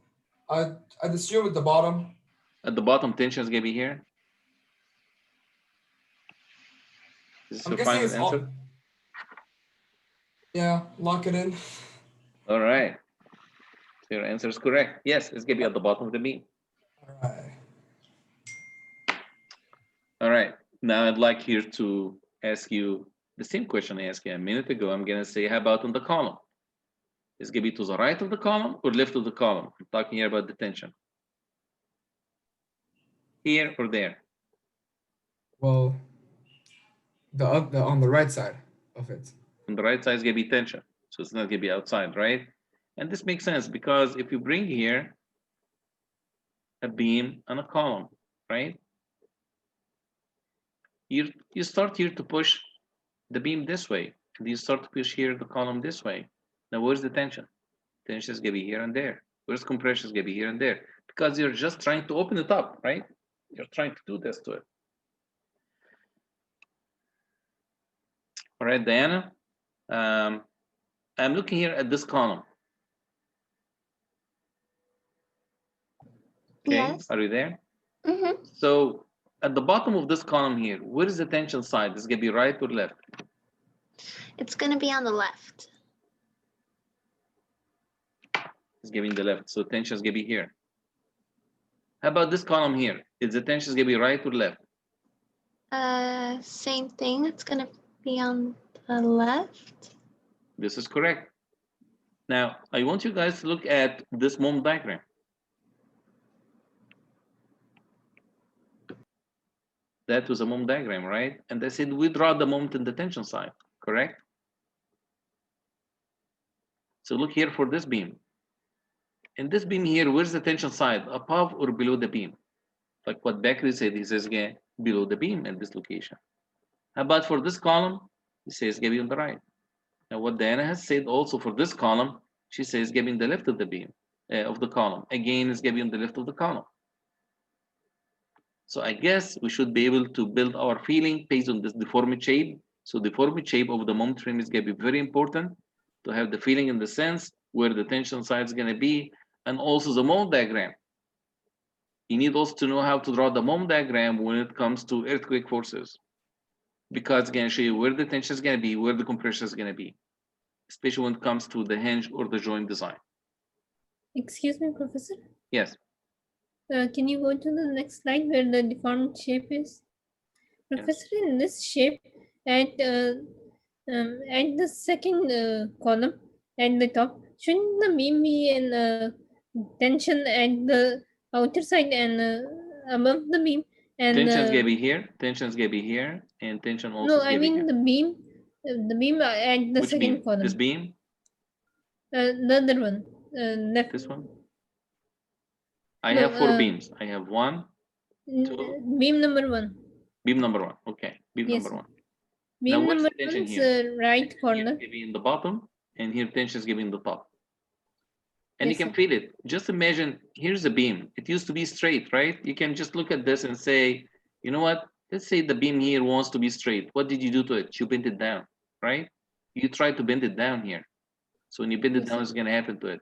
I'd assume at the bottom. At the bottom, tension is going to be here. Is this I'm your guessing final it's answer? Yeah, lock it in. All right. So your answer is correct. Yes, it's going to be at the bottom of the beam. All right. All right. Now I'd like here to ask you the same question I asked you a minute ago. I'm going to say, how about on the column? Is it going to be to the right of the column or left of the column? I'm talking here about the tension. Here or there? Well, the on the right side of it. On the right side is going to be tension. So it's not going to be outside, right? And this makes sense because if you bring here a beam and a column, right? You start here to push the beam this way, and you start to push here the column this way. Now where's the tension? Tension is going to be here and there. Where's compression is going to be here and there? Because you're just trying to open it up, right? You're trying to do this to it. All right, Diana. I'm looking here at this column. Okay, Yes. are you there? Mm-hmm. So at the bottom of this column here, where is the tension side? Is it going to be right or left? It's going to be on the left. It's giving the left, so tension is going to be here. How about this column here? Is the tension going to be right or left? Same thing. It's going to be on the left. This is correct. Now, I want you guys to look at this moment diagram. That was a moment diagram, right? And I said we draw the moment in the tension side, correct? So look here for this beam. In this beam here, where's the tension side? Above or below the beam? Like what Bakri said, he says again, below the beam at this location. How about for this column? He says gonna be on the right. Now what Diana has said also for this column, she says gonna be on the left of the beam, of the column. Again, it's gonna be on the left of the column. So I guess we should be able to build our feeling based on this deformity shape. So the deformity shape of the moment frame is gonna be very important to have the feeling in the sense where the tension side is gonna be, and also the moment diagram. You need also to know how to draw the moment diagram when it comes to earthquake forces, because it's gonna show you where the tension is gonna be, where the compression is gonna be, especially when it comes to the hinge or the joint design. Excuse me, Professor. Yes. Can you go to the next slide where the deformed shape is? Professor, in this shape, at the second column at the top, shouldn't the beam be in tension at the outer side and above the beam? And Tension is gonna be here, tension is gonna be here, and tension also no, is I gonna be here. the beam at the Which second beam? column. This beam? The other one, left. This one? I have four beams. I have one, two. Beam number one. Beam number one. Okay, beam Yes. number one. Beam now what's number the tension one is here? right Tension corner. here is giving the bottom, and here tension is giving the top. And Yes, you can sir. feel it. Just imagine, here's a beam. It used to be straight, right? You can just look at this and say, you know what? Let's say the beam here wants to be straight. What did you do to it? You bent it down, right? You try to bend it down here. So when you bend it Yes, down, sir. it's gonna happen to it.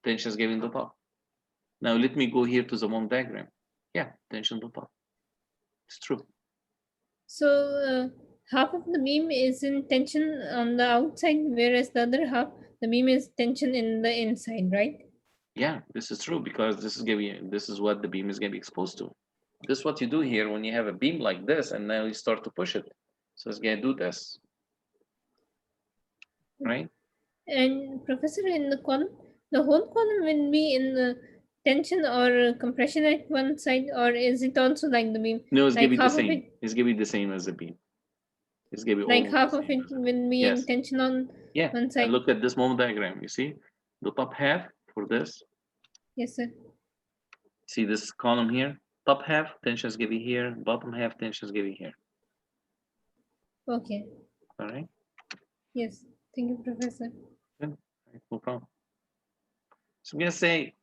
Tension is giving the top. Now let me go here to the moment diagram. Yeah, tension the top. It's true. So half of the beam is in tension on the outside, whereas the other half, the beam is tension in the inside, right? Yeah, this is true because this is what the beam is going to be exposed to. This is what you do here when you have a beam like this, and now you start to push it. So it's going to do this, right? And Professor, in the column, the whole column will be in the tension or compression at one side, or is it also like the beam? No, it's going Like to be the half of same. it, It's going to be the same as the beam. It's going to be like almost half the of same it as the beam. will be in Yes. tension on Yeah, one and side. look at this moment diagram. You see the top half for this. Yes, sir. See this column here? Top half tension is going to be here. Bottom half tension is going to be here. Okay. All right. Yes. Thank you, Professor. Good. No problem. So I'm going to say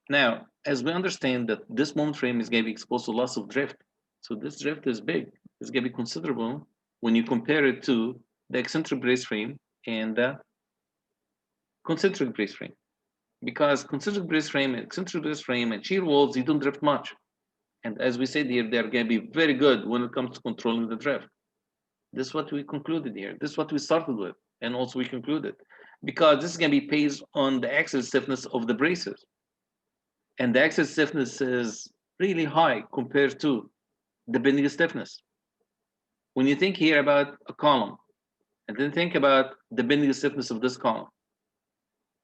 now, as we understand that this moment frame is going to be exposed to lots of drift. So this drift is big. It's going to be considerable when you compare it to the eccentric brace frame and the concentric brace frame. Because concentric brace frame, eccentric brace frame, and shear walls, you don't drift much. And as we said here, they're going to be very good when it comes to controlling the drift. This is what we concluded here. This is what we started with, and also we concluded. Because this is going to be based on the axial stiffness of the braces. And the axial stiffness is really high compared to the bending stiffness. When you think here about a column, and then think about the bending stiffness of this column,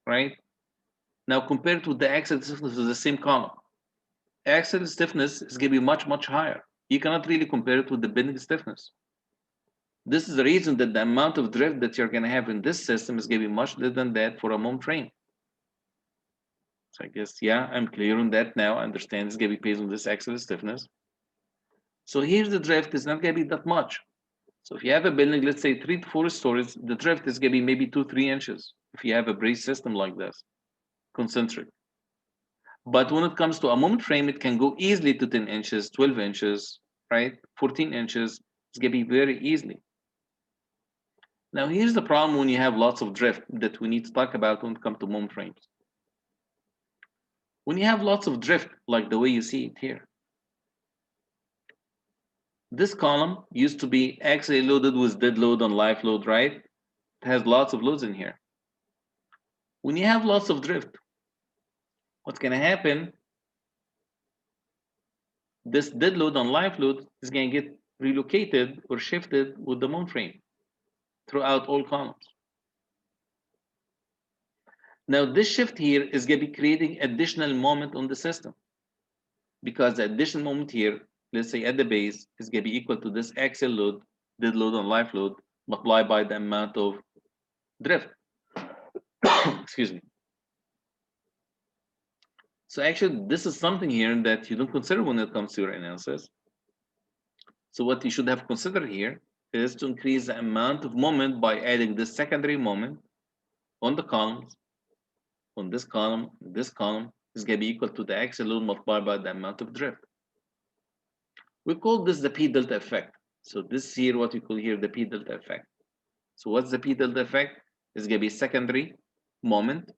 right? Now compared to the axial stiffness of the same column, axial stiffness is going to be much, much higher. You cannot really compare it with the bending stiffness. This is the reason that the amount of drift that you're going to have in this system is going to be much less than that for a moment frame. So I guess, yeah, I'm clear on that now. I understand it's going to be based on this axial stiffness. So here's the drift is not going to be that much. So if you have a building, let's say 3 to 4 stories, the drift is going to be maybe 2-3 inches if you have a brace system like this, concentric. But when it comes to a moment frame, it can go easily to 10 inches, 12 inches, right? 14 inches. It's going to be very easily. Now, here's the problem when you have lots of drift that we need to talk about when it comes to moment frames. When you have lots of drift, like the way you see it here, this column used to be axially loaded with dead load and live load, right? It has lots of loads in here. When you have lots of drift, what's going to happen? This dead load and live load is going to get relocated or shifted with the moment frame throughout all columns. Now, this shift here is going to be creating additional moment on the system because the additional moment here, let's say at the base, is going to be equal to this axial load, dead load and live load, multiplied by the amount of drift. Excuse me. So actually, this is something here that you don't consider when it comes to your analysis. So what you should have considered here is to increase the amount of moment by adding this secondary moment on the columns, on this column is going to be equal to the axial load multiplied by the amount of drift. We call this the P delta effect. So this here, what we call here the P delta effect. So what's the P delta effect? It's going to be secondary moment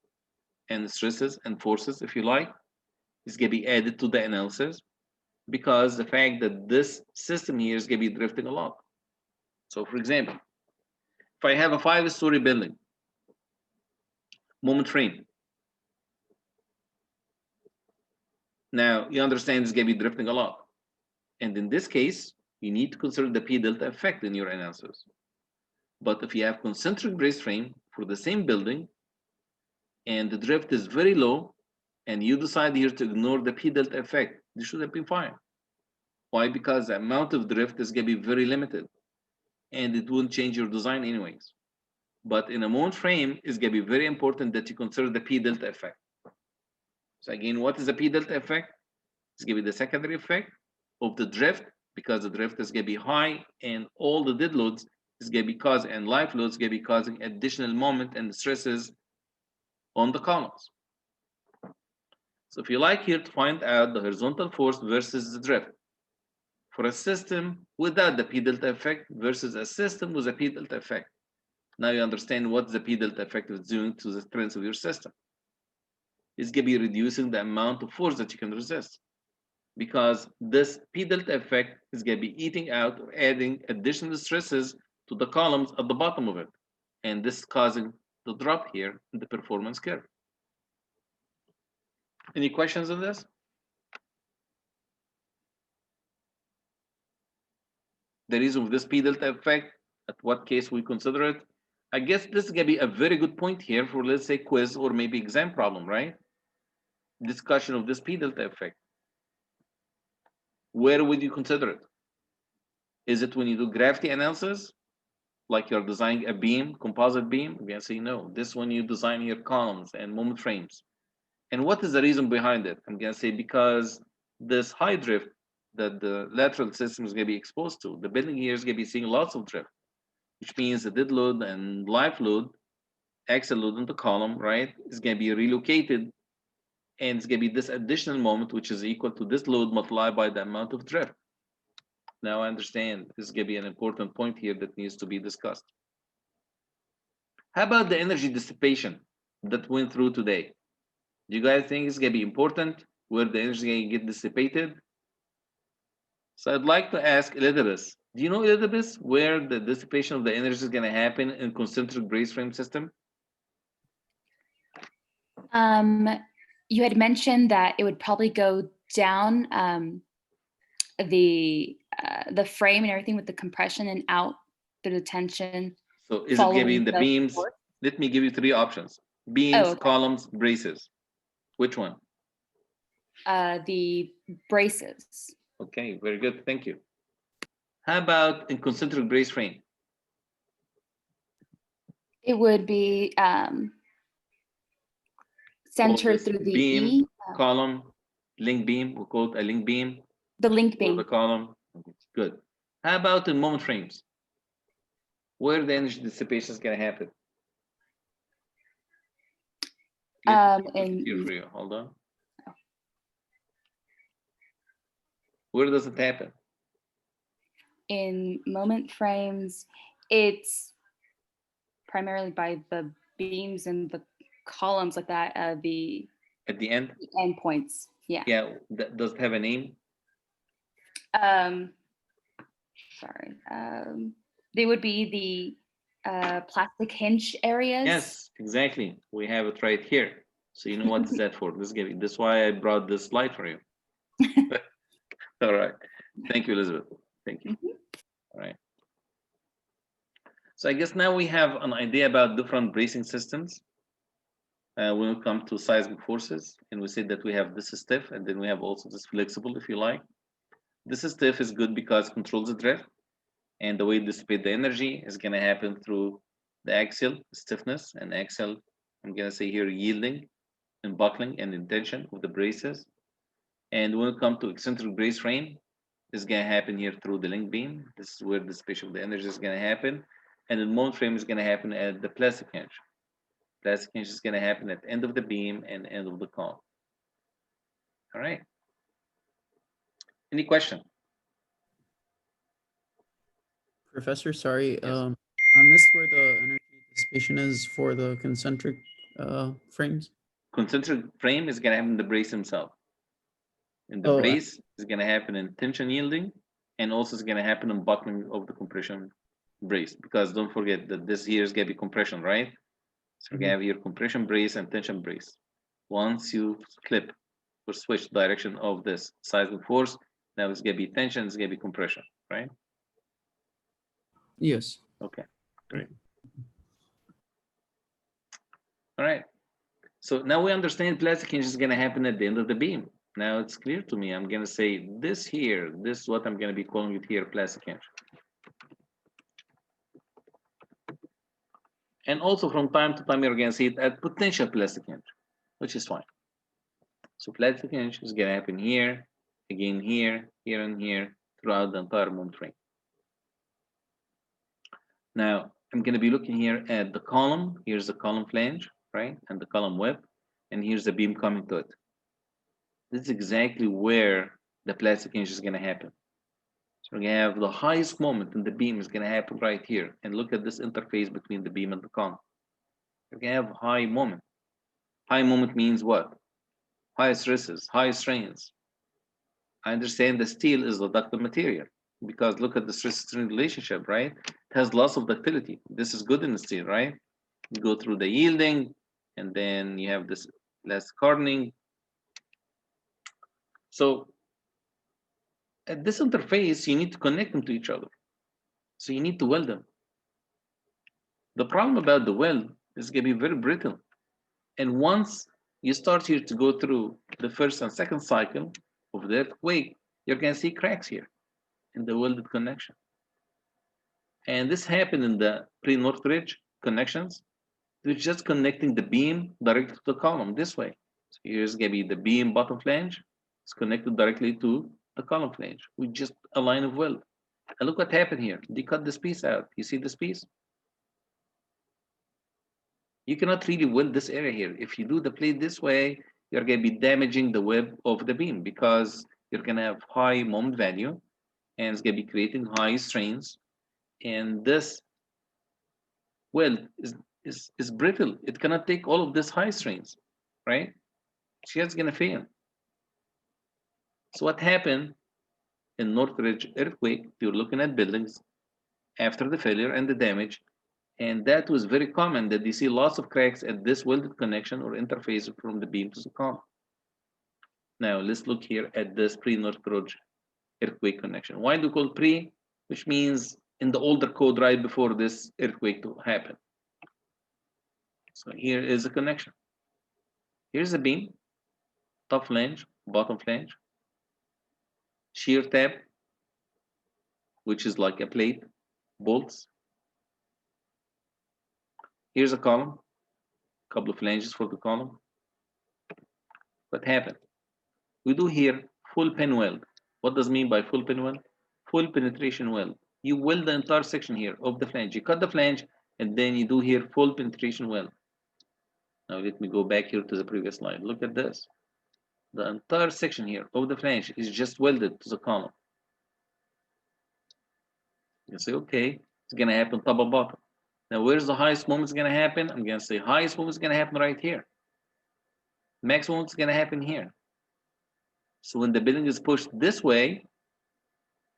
and stresses and forces, if you like, is going to be added to the analysis because the fact that this system here is going to be drifting a lot. So for example, if I have a 5-story building, moment frame, now you understand it's going to be drifting a lot. And in this case, you need to consider the P delta effect in your analysis. But if you have concentric brace frame for the same building and the drift is very low, and you decide here to ignore the P delta effect, this should have been fine. Why? Because the amount of drift is going to be very limited and it won't change your design anyways. But in a moment frame, it's going to be very important that you consider the P delta effect. So again, what is the P delta effect? It's going to be the secondary effect of the drift because the drift is going to be high and all the dead loads is going to be causing and live loads is going to be causing additional moment and stresses on the columns. So if you like here to find out the horizontal force versus the drift for a system without the P delta effect versus a system with a P delta effect. Now you understand what the P delta effect is doing to the strength of your system. It's going to be reducing the amount of force that you can resist. because this P delta effect is going to be eating out or adding additional stresses to the columns at the bottom of it. And this is causing the drop here in the performance curve. Any questions on this? The reason of this P delta effect, at what case we consider it? I guess this is going to be a very good point here for, let's say, quiz or maybe exam problem, right? Discussion of this P delta effect. Where would you consider it? Is it when you do gravity analysis, like you're designing a beam, composite beam? I'm going to say no. This when you design your columns and moment frames. And what is the reason behind it? I'm going to say because this high drift that the lateral system is going to be exposed to, the building here is going to be seeing lots of drift, which means the dead load and live load, axial load in the column, right, is going to be relocated, and it's going to be this additional moment, which is equal to this load multiplied by the amount of drift. Now I understand this is going to be an important point here that needs to be discussed. How about the energy dissipation that went through today? Do you guys think it's going to be important where the energy is going to get dissipated? So I'd like to ask Elizabeth. Do you know, Elizabeth, where the dissipation of the energy is going to happen in concentric brace frame system? You had mentioned that it would probably go down the frame and everything with the compression and out through the tension. So is it going to be in the beams? Force? Let me give you three options: beams, okay. columns, braces. Which one? The braces. Okay, very good. Thank you. How about in concentric brace frame? It would be centered through the beam, E. Column, link beam. We call it a link beam. The link beam. Or the column. Good. How about in moment frames? Where the energy dissipation is going to happen? Here for you. Hold on. Where does it happen? In moment frames, it's primarily by the beams and the columns like that. At the end points. Yeah. Yeah. Does it have a name? Sorry. They would be the plastic hinge areas. Yes, exactly. We have it right here. So you know what is that for? This is why I brought this slide for you. All right. Thank you, Elizabeth. Thank you. All right. So I guess now we have an idea about different bracing systems. When we come to seismic forces, and we said that we have this stiff, and then we have also this flexible, if you like. This stiff is good because it controls the drift, and the way to dissipate the energy is going to happen through the axial stiffness and axial, I'm going to say here, yielding and buckling and intention of the braces. And when it comes to eccentric brace frame, it's going to happen here through the link beam. This is where the dissipation of the energy is going to happen. And the moment frame is going to happen at the plastic hinge. Plastic hinge is going to happen at the end of the beam and end of the column. All right. Any question? Professor, sorry, Yes. I missed where the energy dissipation is for the concentric frames. Concentric frame is going to happen in the brace himself. In the brace is going to happen in tension yielding, and also is going to happen in buckling of the compression brace, because don't forget that this here is going to be compression, right? So we're going to have here compression brace and tension brace. Once you flip or switch direction of this seismic force, now it's going to be tension, it's going to be compression, right? Yes. Okay, great. All right. So now we understand plastic hinge is going to happen at the end of the beam. Now it's clear to me. I'm going to say this here, this is what I'm going to be calling it here, plastic hinge. And also from time to time, you're going to see it at potential plastic hinge, which is fine. So plastic hinge is going to happen here, again here, here and here, throughout the entire moment frame. Now, I'm going to be looking here at the column. Here's the column flange, right? And the column web. And here's the beam coming to it. This is exactly where the plastic hinge is going to happen. So we're going to have the highest moment in the beam is going to happen right here. And look at this interface between the beam and the column. We're going to have high moment. High moment means what? High stresses, high strains. I understand the steel is the ductile material because look at the stress-strain relationship, right? It has loss of ductility. This is good in the steel, right? You go through the yielding, and then you have this less hardening. So at this interface, you need to connect them to each other. So you need to weld them. The problem about the weld is going to be very brittle. And once you start here to go through the first and second cycle of the earthquake, you're going to see cracks here in the welded connection. And this happened in the pre-Northridge connections, which just connecting the beam directly to the column this way. So here's going to be the beam bottom flange. It's connected directly to the column flange with just a line of weld. And look what happened here. They cut this piece out. You see this piece? You cannot really weld this area here. If you do the plate this way, you're going to be damaging the web of the beam because you're going to have high moment value and it's going to be creating high strains. And this weld is brittle. It cannot take all of this high strains, right? It's going to fail. So what happened in Northridge earthquake? You're looking at buildings after the failure and the damage. And that was very common that you see lots of cracks at this welded connection or interface from the beam to the column. Now let's look here at this pre-Northridge earthquake connection. Why do we call pre? Which means in the older code right before this earthquake to happen. So here is a connection. Here's a beam, top flange, bottom flange, shear tab, which is like a plate, bolts. Here's a column, couple of flanges for the column. What happened? We do here full pin weld. What does it mean by full pin weld? Full penetration weld. You weld the entire section here of the flange. You cut the flange and then you do here full penetration weld. Now let me go back here to the previous slide. Look at this. The entire section here of the flange is just welded to the column. You say, okay, it's gonna happen top and bottom. Now where's the highest moment is gonna happen? I'm gonna say highest moment is gonna happen right here. Maximum is gonna happen here. So when the building is pushed this way,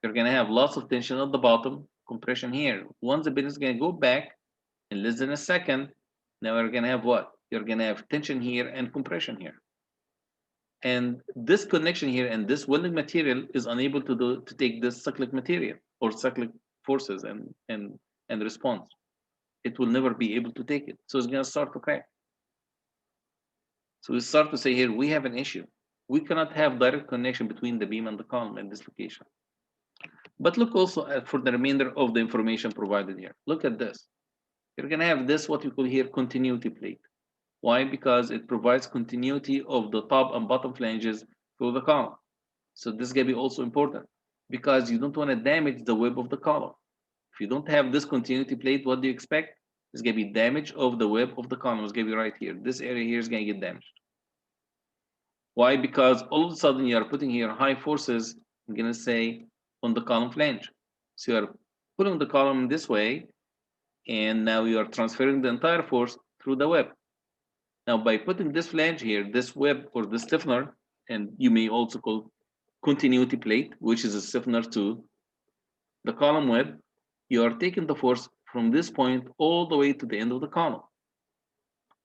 you're gonna have lots of tension at the bottom, compression here. Once the building is gonna go back in less than a second, now we're gonna have what? You're gonna have tension here and compression here. And this connection here and this welding material is unable to take this cyclic material or cyclic forces and response. It will never be able to take it. So it's gonna start to crack. So we start to say here, we have an issue. We cannot have direct connection between the beam and the column at this location. But look also at for the remainder of the information provided here. Look at this. You're gonna have this, what we call here, continuity plate. Why? Because it provides continuity of the top and bottom flanges through the column. So this is gonna be also important because you don't want to damage the web of the column. If you don't have this continuity plate, what do you expect? It's gonna be damage of the web of the column. It's gonna be right here. This area here is gonna get damaged. Why? Because all of a sudden you are putting here high forces, I'm gonna say, on the column flange. So you are putting the column this way, and now you are transferring the entire force through the web. Now by putting this flange here, this web or the stiffener, and you may also call continuity plate, which is a stiffener to the column web, you are taking the force from this point all the way to the end of the column.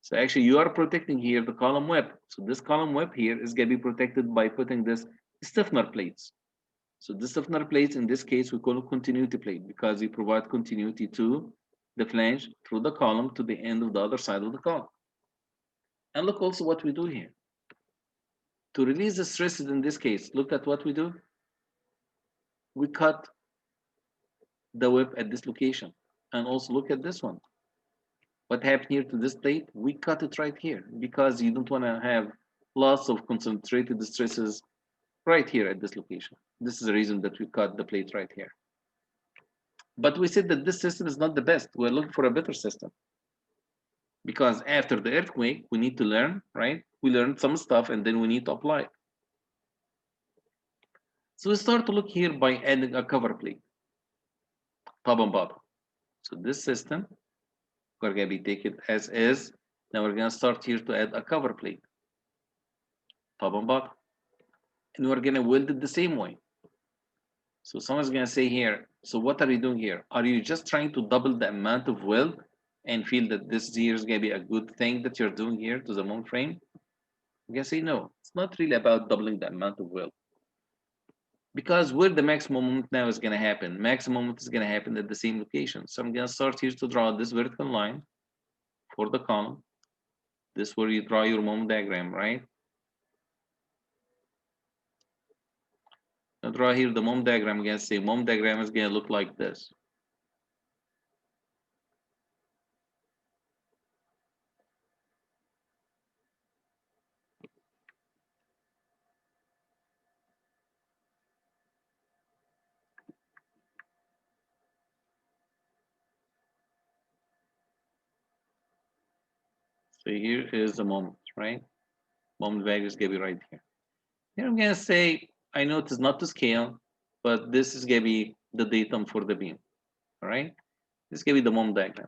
So actually you are protecting here the column web. So this column web here is going to be protected by putting this stiffener plates. So this stiffener plates, in this case, we call it continuity plate because we provide continuity to the flange through the column to the end of the other side of the column. And look also what we do here. To release the stresses in this case, look at what we do. We cut the web at this location. And also look at this one. What happened here to this plate? We cut it right here because you don't want to have lots of concentrated stresses right here at this location. This is the reason that we cut the plate right here. But we said that this system is not the best. We're looking for a better system. Because after the earthquake, we need to learn, right? We learned some stuff and then we need to apply it. So we start to look here by adding a cover plate, top and bottom. So this system, we're going to be taking as is. Now we're going to start here to add a cover plate, top and bottom. and we're going to weld it the same way. So someone's going to say here, so what are you doing here? Are you just trying to double the amount of weld and feel that this here is going to be a good thing that you're doing here to the moment frame? I'm going to say no, it's not really about doubling the amount of weld. Because where the maximum moment now is going to happen, maximum moment is going to happen at the same location. So I'm going to start here to draw this vertical line for the column. This is where you draw your moment diagram, right? I'll draw here the moment diagram. I'm going to say moment diagram is going to look like this. So here is the moment, right? Moment value is going to be right here. Here I'm going to say, I know it is not to scale, but this is going to be the datum for the beam, all right? This is going to be the moment diagram.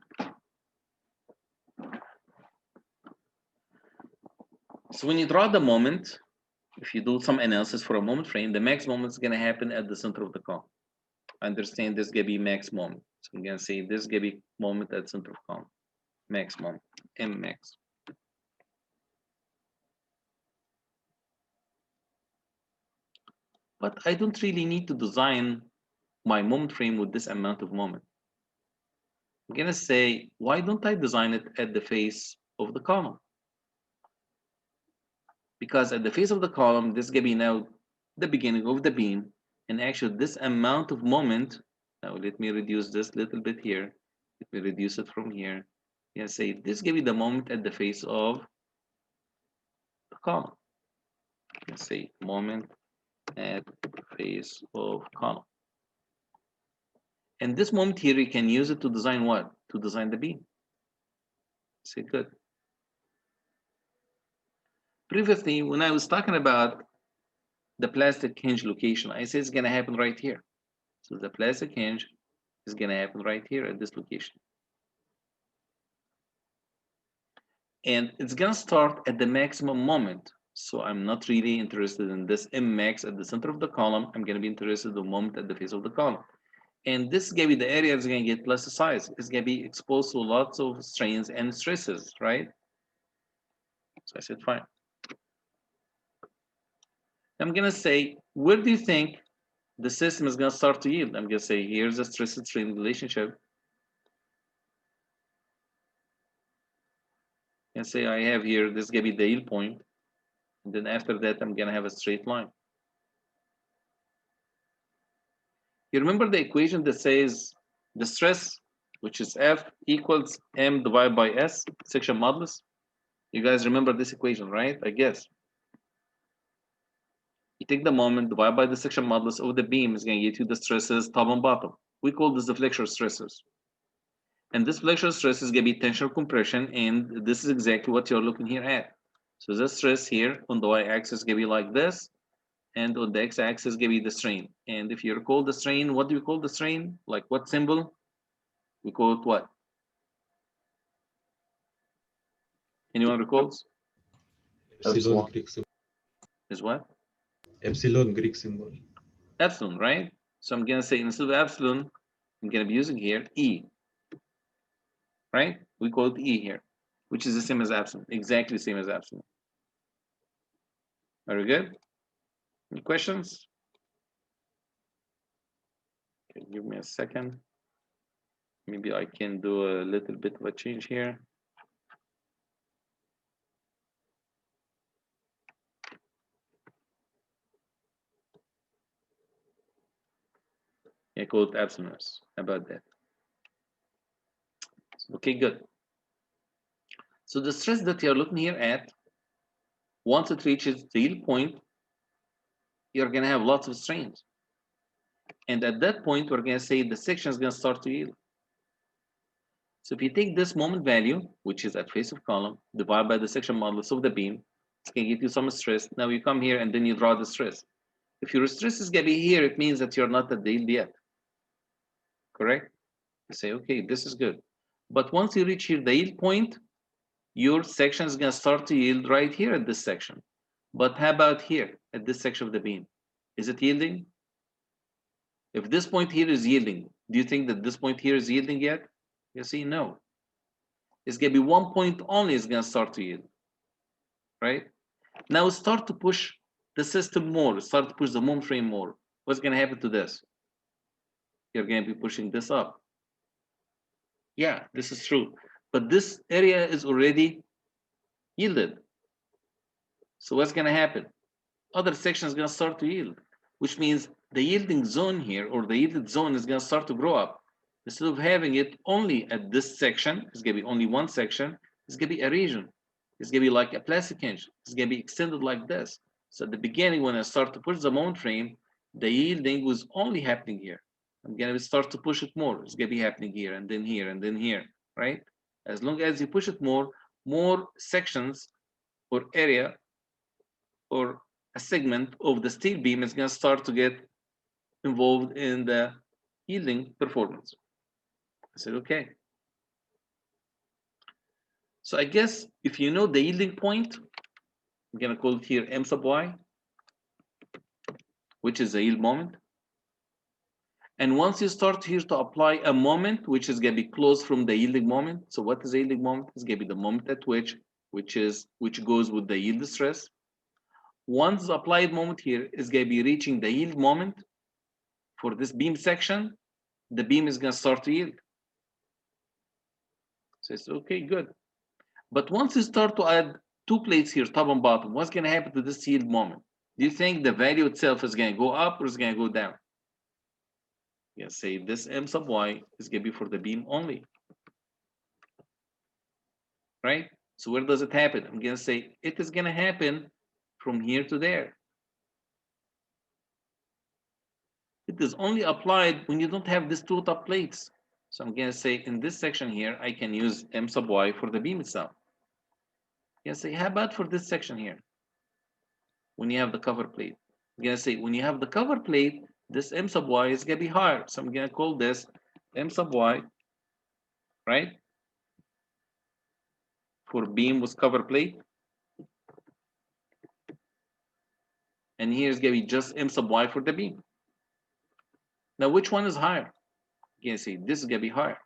So when you draw the moment, if you do some analysis for a moment frame, the max moment is going to happen at the center of the column. I understand this is going to be max moment. So I'm going to say this is going to be moment at center of column. Max moment, M max. But I don't really need to design my moment frame with this amount of moment. I'm going to say, why don't I design it at the face of the column? Because at the face of the column, this is going to be now the beginning of the beam. And actually, this amount of moment, now let me reduce this a little bit here. Let me reduce it from here. Yeah, say this is going to be the moment at the face of the column. Let's say moment at face of column. And this moment here, you can use it to design what? To design the beam. Say good. Previously, when I was talking about the plastic hinge location, I said it's going to happen right here. So the plastic hinge is going to happen right here at this location. And it's going to start at the maximum moment. So I'm not really interested in this M max at the center of the column. I'm going to be interested in the moment at the face of the column. And this is going to be the area that's going to get plasticized. It's going to be exposed to lots of strains and stresses, right? So I said, fine. I'm going to say, where do you think the system is going to start to yield? I'm going to say, here's the stress-strain relationship. And say I have here, this is going to be the yield point. And then after that, I'm going to have a straight line. You remember the equation that says the stress, which is F equals M divided by S, section modulus? You guys remember this equation, right? I guess. You take the moment, divide by the section modulus of the beam, is going to get you the stresses top and bottom. We call this deflection stresses. And this deflection stress is going to be tension compression, and this is exactly what you're looking here at. So the stress here on the y-axis is going to be like this, and on the x-axis is going to be the strain. And if you recall the strain, what do we call the strain? Like what symbol? We call it what? Anyone recalls? Epsilon Greek symbol. Is what? Epsilon Greek symbol. Epsilon, right? So I'm going to say instead of epsilon, I'm going to be using here E. Right? We call it E here, which is the same as epsilon, exactly the same as epsilon. Very good. Any questions? Okay, give me a second. Maybe I can do a little bit of a change here. I call it epsilons. How about that? Okay, good. So the stress that you're looking here at, once it reaches the yield point, you're going to have lots of strains. And at that point, we're going to say the section is going to start to yield. So if you take this moment value, which is at face of column, divide by the section modulus of the beam, it's going to give you some stress. Now you come here and then you draw the stress. If your stress is going to be here, it means that you're not at the yield yet. Correct? You say, okay, this is good. But once you reach here, the yield point, your section is going to start to yield right here at this section. But how about here at this section of the beam? Is it yielding? If this point here is yielding, do you think that this point here is yielding yet? You see, no. It's going to be 1 point only is going to start to yield, right? Now start to push the system more, start to push the moment frame more. What's going to happen to this? You're going to be pushing this up. Yeah, this is true. But this area is already yielded. So what's going to happen? Other section is going to start to yield, which means the yielding zone here, or the yielded zone, is going to start to grow up. Instead of having it only at this section, it's going to be only one section, it's going to be a region. It's going to be like a plastic hinge. It's going to be extended like this. So at the beginning, when I start to push the moment frame, the yielding was only happening here. I'm going to start to push it more. It's going to be happening here, and then here, and then here, right? As long as you push it more sections or area or a segment of the steel beam is going to start to get involved in the yielding performance. I said, okay. So I guess if you know the yielding point, I'm going to call it here M sub y, which is the yield moment. And once you start here to apply a moment, which is going to be close from the yielding moment. So what is the yielding moment? It's going to be the moment at which goes with the yield stress. Once the applied moment here is going to be reaching the yield moment for this beam section, the beam is going to start to yield. So it's okay, good. But once you start to add two plates here, top and bottom, what's going to happen to this yield moment? Do you think the value itself is going to go up or is going to go down? Yeah, say this M sub y is going to be for the beam only. Right? So where does it happen? I'm going to say it is going to happen from here to there. It is only applied when you don't have these two top plates. So I'm going to say in this section here, I can use M sub y for the beam itself. I'm going to say, how about for this section here? When you have the cover plate. I'm going to say, when you have the cover plate, this M sub y is going to be higher. So I'm going to call this M sub y, right? For beam with cover plate. And here's going to be just M sub y for the beam. Now, which one is higher? You can see this is going to be higher.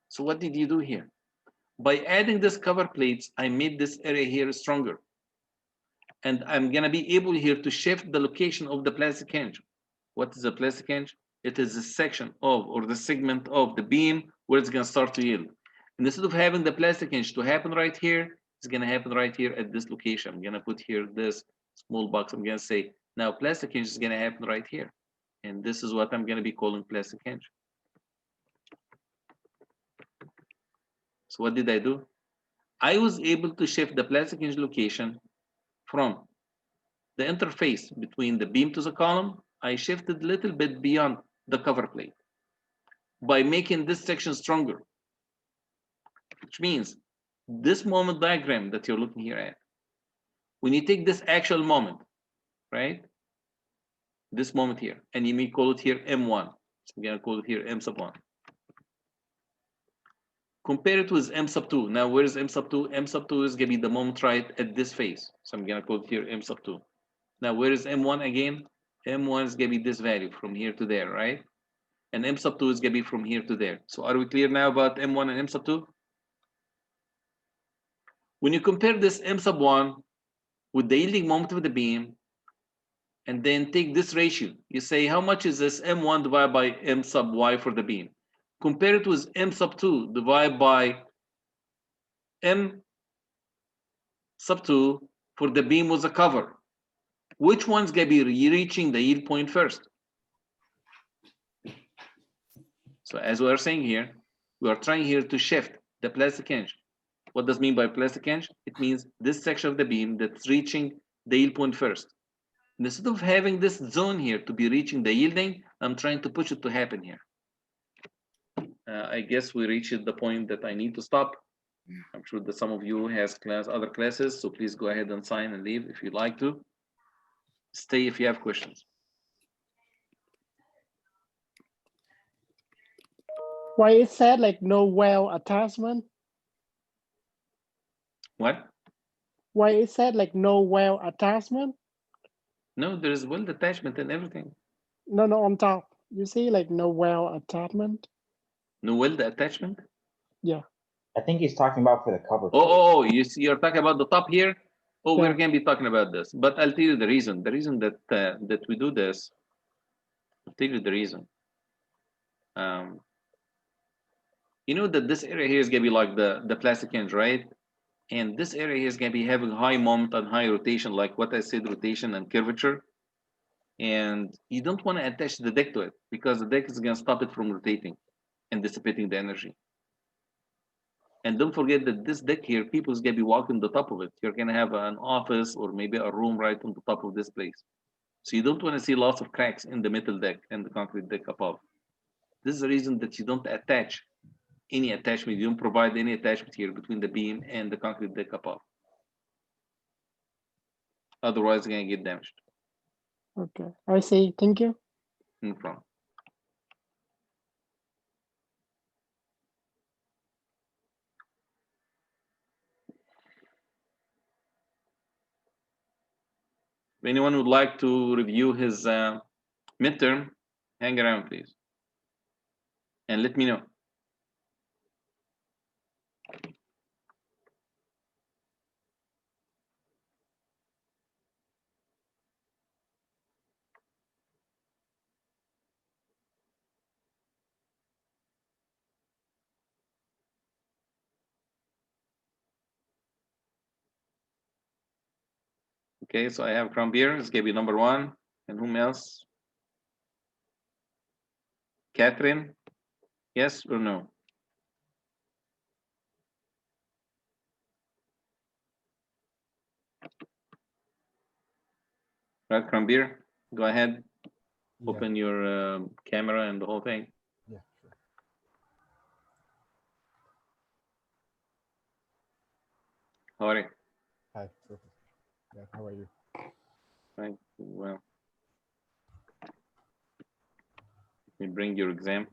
So what did you do here? By adding this cover plates, I made this area here stronger. And I'm going to be able here to shift the location of the plastic hinge. What is a plastic hinge? It is a section of, or the segment of the beam where it's going to start to yield. And instead of having the plastic hinge to happen right here, it's going to happen right here at this location. I'm going to put here this small box. I'm going to say, now plastic hinge is going to happen right here. And this is what I'm going to be calling plastic hinge. So what did I do? I was able to shift the plastic hinge location from the interface between the beam to the column. I shifted a little bit beyond the cover plate by making this section stronger, which means this moment diagram that you're looking here at, when you take this actual moment, right? This moment here, and you may call it here M1. So I'm going to call it here M sub 1. Compare it with M sub 2. Now, where is M sub 2? M sub 2 is going to be the moment right at this face. So I'm going to call it here M sub 2. Now, where is M1 again? M1 is going to be this value from here to there, right? And M sub 2 is going to be from here to there. So are we clear now about M1 and M sub 2? When you compare this M sub 1 with the yielding moment of the beam, and then take this ratio, you say, how much is this M1 divided by M sub y for the beam? Compare it with M sub 2 divided by M sub 2 for the beam with the cover. Which one's going to be reaching the yield point first? So as we are saying here, we are trying here to shift the plastic hinge. What does it mean by plastic hinge? It means this section of the beam that's reaching the yield point first. And instead of having this zone here to be reaching the yielding, I'm trying to push it to happen here. I guess we reached the point that I need to stop. I'm sure that some of you has other classes, so please go ahead and sign and leave if you'd like to. Stay if you have questions. Why it said like no well attachment? What? why it said like no weld attachment? No, there is weld attachment and everything. No, on top. You see like no weld attachment? No weld attachment? Yeah. I think he's talking about for the cover. Oh, you see, you're talking about the top here? Oh, Yeah. we're going to be talking about this. But I'll tell you the reason. The reason that that we do this, I'll tell you the reason. You know that this area here is going to be like the plastic hinge, right? And this area here is going to be having high moment and high rotation, like what I said, rotation and curvature. And you don't want to attach the deck to it because the deck is going to stop it from rotating and dissipating the energy. And don't forget that this deck here, people is going to be walking the top of it. You're going to have an office or maybe a room right on the top of this place. So you don't want to see lots of cracks in the metal deck and the concrete deck above. This is the reason that you don't attach any attachment. You don't provide any attachment here between the beam and the concrete deck above. Otherwise, it's going to get damaged. Okay, I see. Thank you. No problem. If anyone would like to review his midterm, hang around, please. And let me know. Okay, so I have Crown Beer. It's going to be number 1. And whom else? Catherine? Yes or no? Right, Crown Beer, go ahead. Yeah. Open your camera and the whole thing. Yeah, sure. How are you? Hi, Professor. Yeah, how are you? Right, well. Let me bring your exam.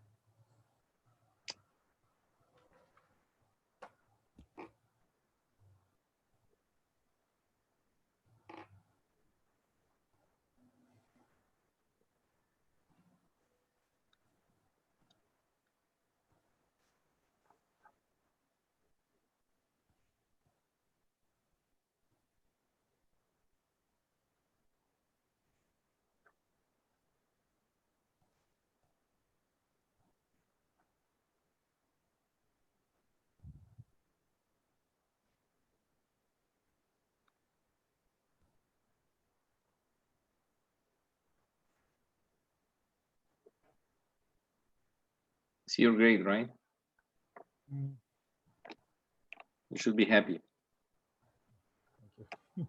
See your grade, right? Mm, You should be happy. thank you.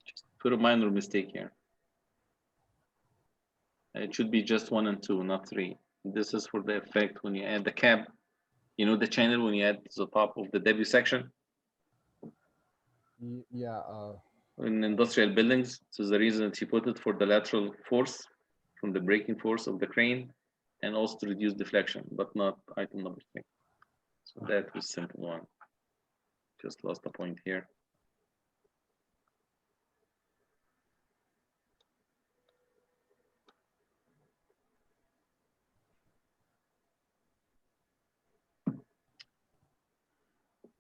Just put a minor mistake here. It should be just 1 and 2, not 3. This is for the effect when you add the cap. You know the channel when you add to the top of the debut section Yeah, in industrial buildings. So the reason that you put it for the lateral force from the braking force of the crane and also to reduce deflection, but not item number 3. So that was simple one. Just lost a point here.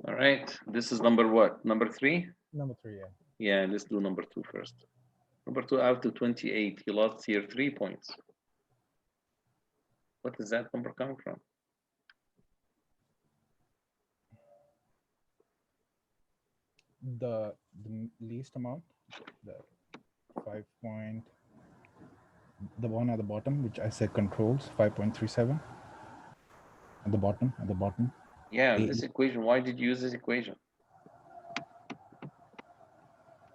All right, this is number what? Number 3? number 3, yeah. Yeah, let's do number 2 first. Number 2 out of 28, he lost here 3 points. What is that number coming from? The least amount, the 5 point, the one at the bottom, which I said controls, 5.37. At the bottom. Yeah, this equation, why did you use this equation?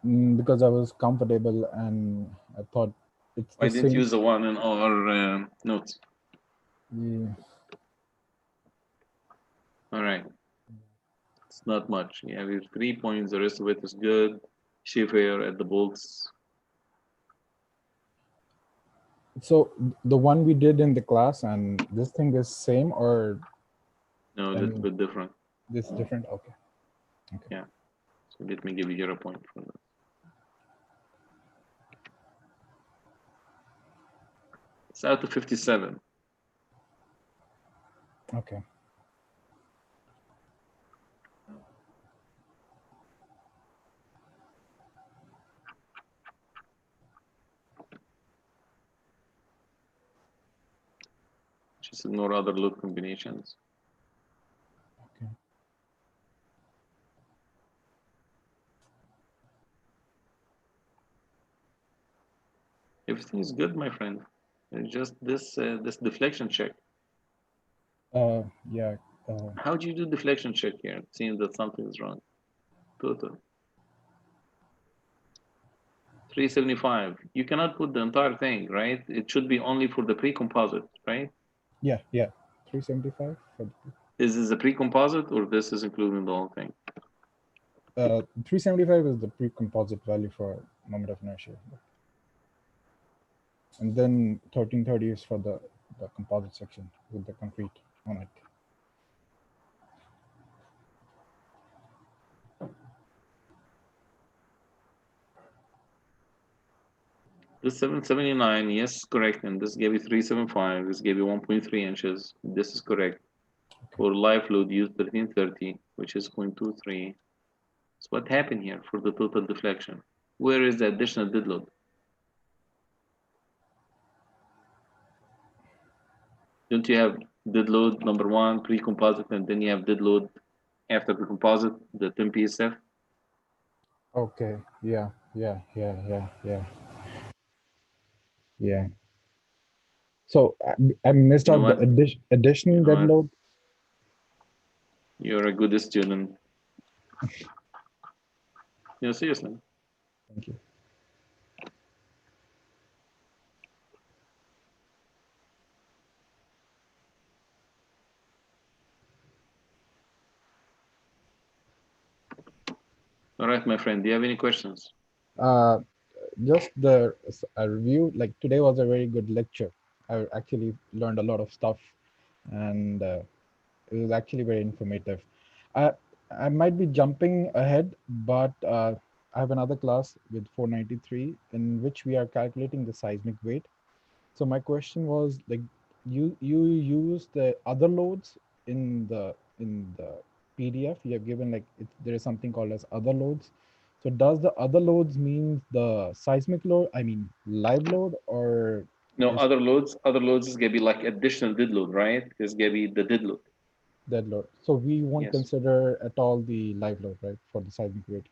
Because I was comfortable and I thought it's the Why didn't same. you use the one in our notes? Yeah. All right. It's not much. You have your 3 points, the rest of it is good. Shear at the bolts. So the one we did in the class and this thing is same or? No, a little bit different. This is different. Okay. Okay. Yeah. So let me give you 0 point for that. It's out of 57. Okay. Just ignore other loop combinations. Okay. Everything is good, my friend. It's just this this deflection check. Yeah. How do you do deflection check here? It seems that something is wrong. Total. 375. You cannot put the entire thing, right? It should be only for the pre-composite, right? Yeah. 375 for Is this a pre-composite or this is including the whole thing? 375 is the pre-composite value for moment of inertia. And then 1330 is for the composite section with the concrete on it. This 779, yes, correct. And this gave you 375. This gave you 1.3 inches. This is correct. For live load, use 1330, which is 0.23. So what happened here for the total deflection? Where is the additional dead load? Don't you have dead load number 1, pre-composite, and then you have dead load after the composite, the 10 PSF? Okay. Yeah. So I missed You know out the what? additional You know dead what? load. You're a good student. No, seriously. Thank you. All right, my friend. Do you have any questions? Just the review. Like today was a very good lecture. I actually learned a lot of stuff, and it was actually very informative. I might be jumping ahead, but I have another class with 493 in which we are calculating the seismic weight. So my question was like, you use the other loads in the PDF you have given, like there is something called as other loads. So does the other loads means the seismic load, I mean live load, or No, is other loads is gonna be like additional dead load, right? It's gonna be the dead load. dead load? So we won't Yes. consider at all the live load, right, for the seismic weight?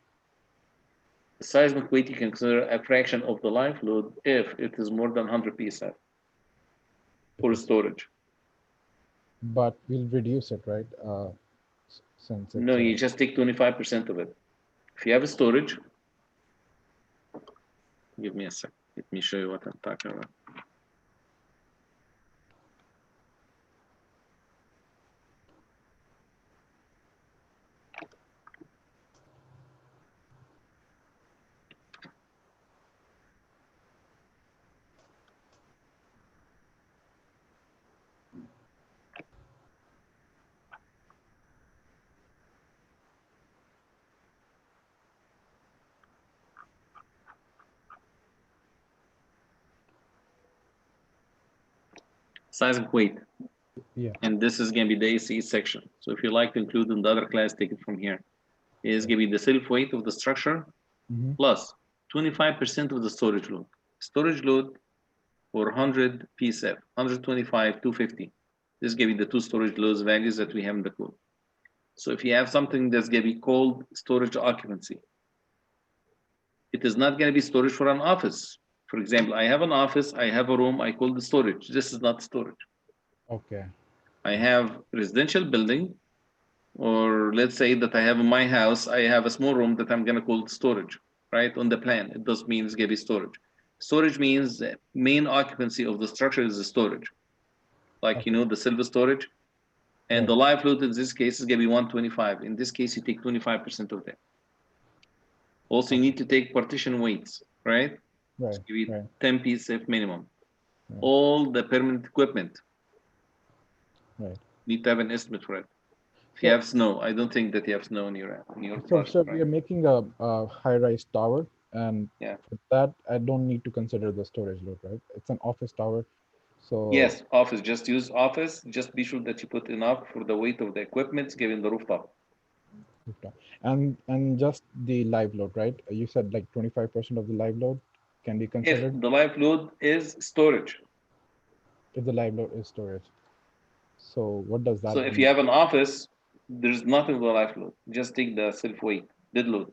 The seismic weight you can consider a fraction of the live load if it is more than 100 PSF for storage. But we'll reduce it, right? Since it's No, you just take 25% of it. If you have a storage, give me a sec. Let me show you what I'm talking about. Seismic weight. Yeah. And this is going to be the EGCE section. So if you like to include in the other class, take it from here. It is going to be the self weight of the structure plus 25% of the storage load. Storage load for 100 PSF, 125, 250. This is going to be the two storage loads values that we have in the code. So if you have something that's going to be called storage occupancy, it is not going to be storage for an office. For example, I have an office, I have a room, I call the storage. This is not storage. Okay. I have residential building, or let's say that I have in my house, I have a small room that I'm going to call storage, right? On the plan, it does mean it's going to be storage. Storage means the main occupancy of the structure is the storage. Like, you know, the silver storage. And the live load in this case is going to be 125. In this case, you take 25% of that. Also, you need to take partition weights, right? Right. So you Right. 10 PSF minimum. Right. All the permanent equipment. Right. Need to have an estimate for it. If you have snow, I don't think that you have snow in your project, So right? we are making a high-rise tower, and Yeah. for that I don't need to consider the storage load, right? It's an office tower, so Yes, office. Just use office. Just be sure that you put enough for the weight of the equipment given the rooftop. rooftop. And just the live load, right? You said like 25% of the live load can be If considered the live load is storage. if the live load is storage. So what does that So mean? if you have an office, there's nothing with the live load. Just take the self weight, dead load,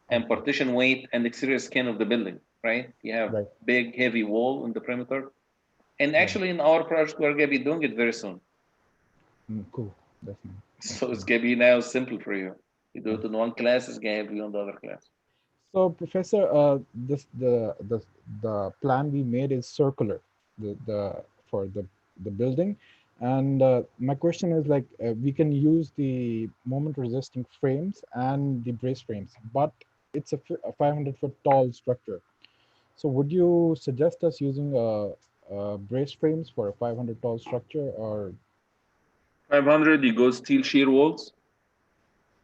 and Okay. partition weight and exterior skin of the building, right? You have Right. big, heavy wall in the perimeter. And Right. actually in our project, we're gonna be doing it very soon. Cool. That's nice. So it's gonna be now simple for you. You do it in one class, it's gonna be on the other class. So Professor, the plan we made is circular, for the building, and my question is like we can use the moment resisting frames and the brace frames, but it's a 500-foot tall structure. So would you suggest us using brace frames for a 500 tall structure, or 500, you go steel shear walls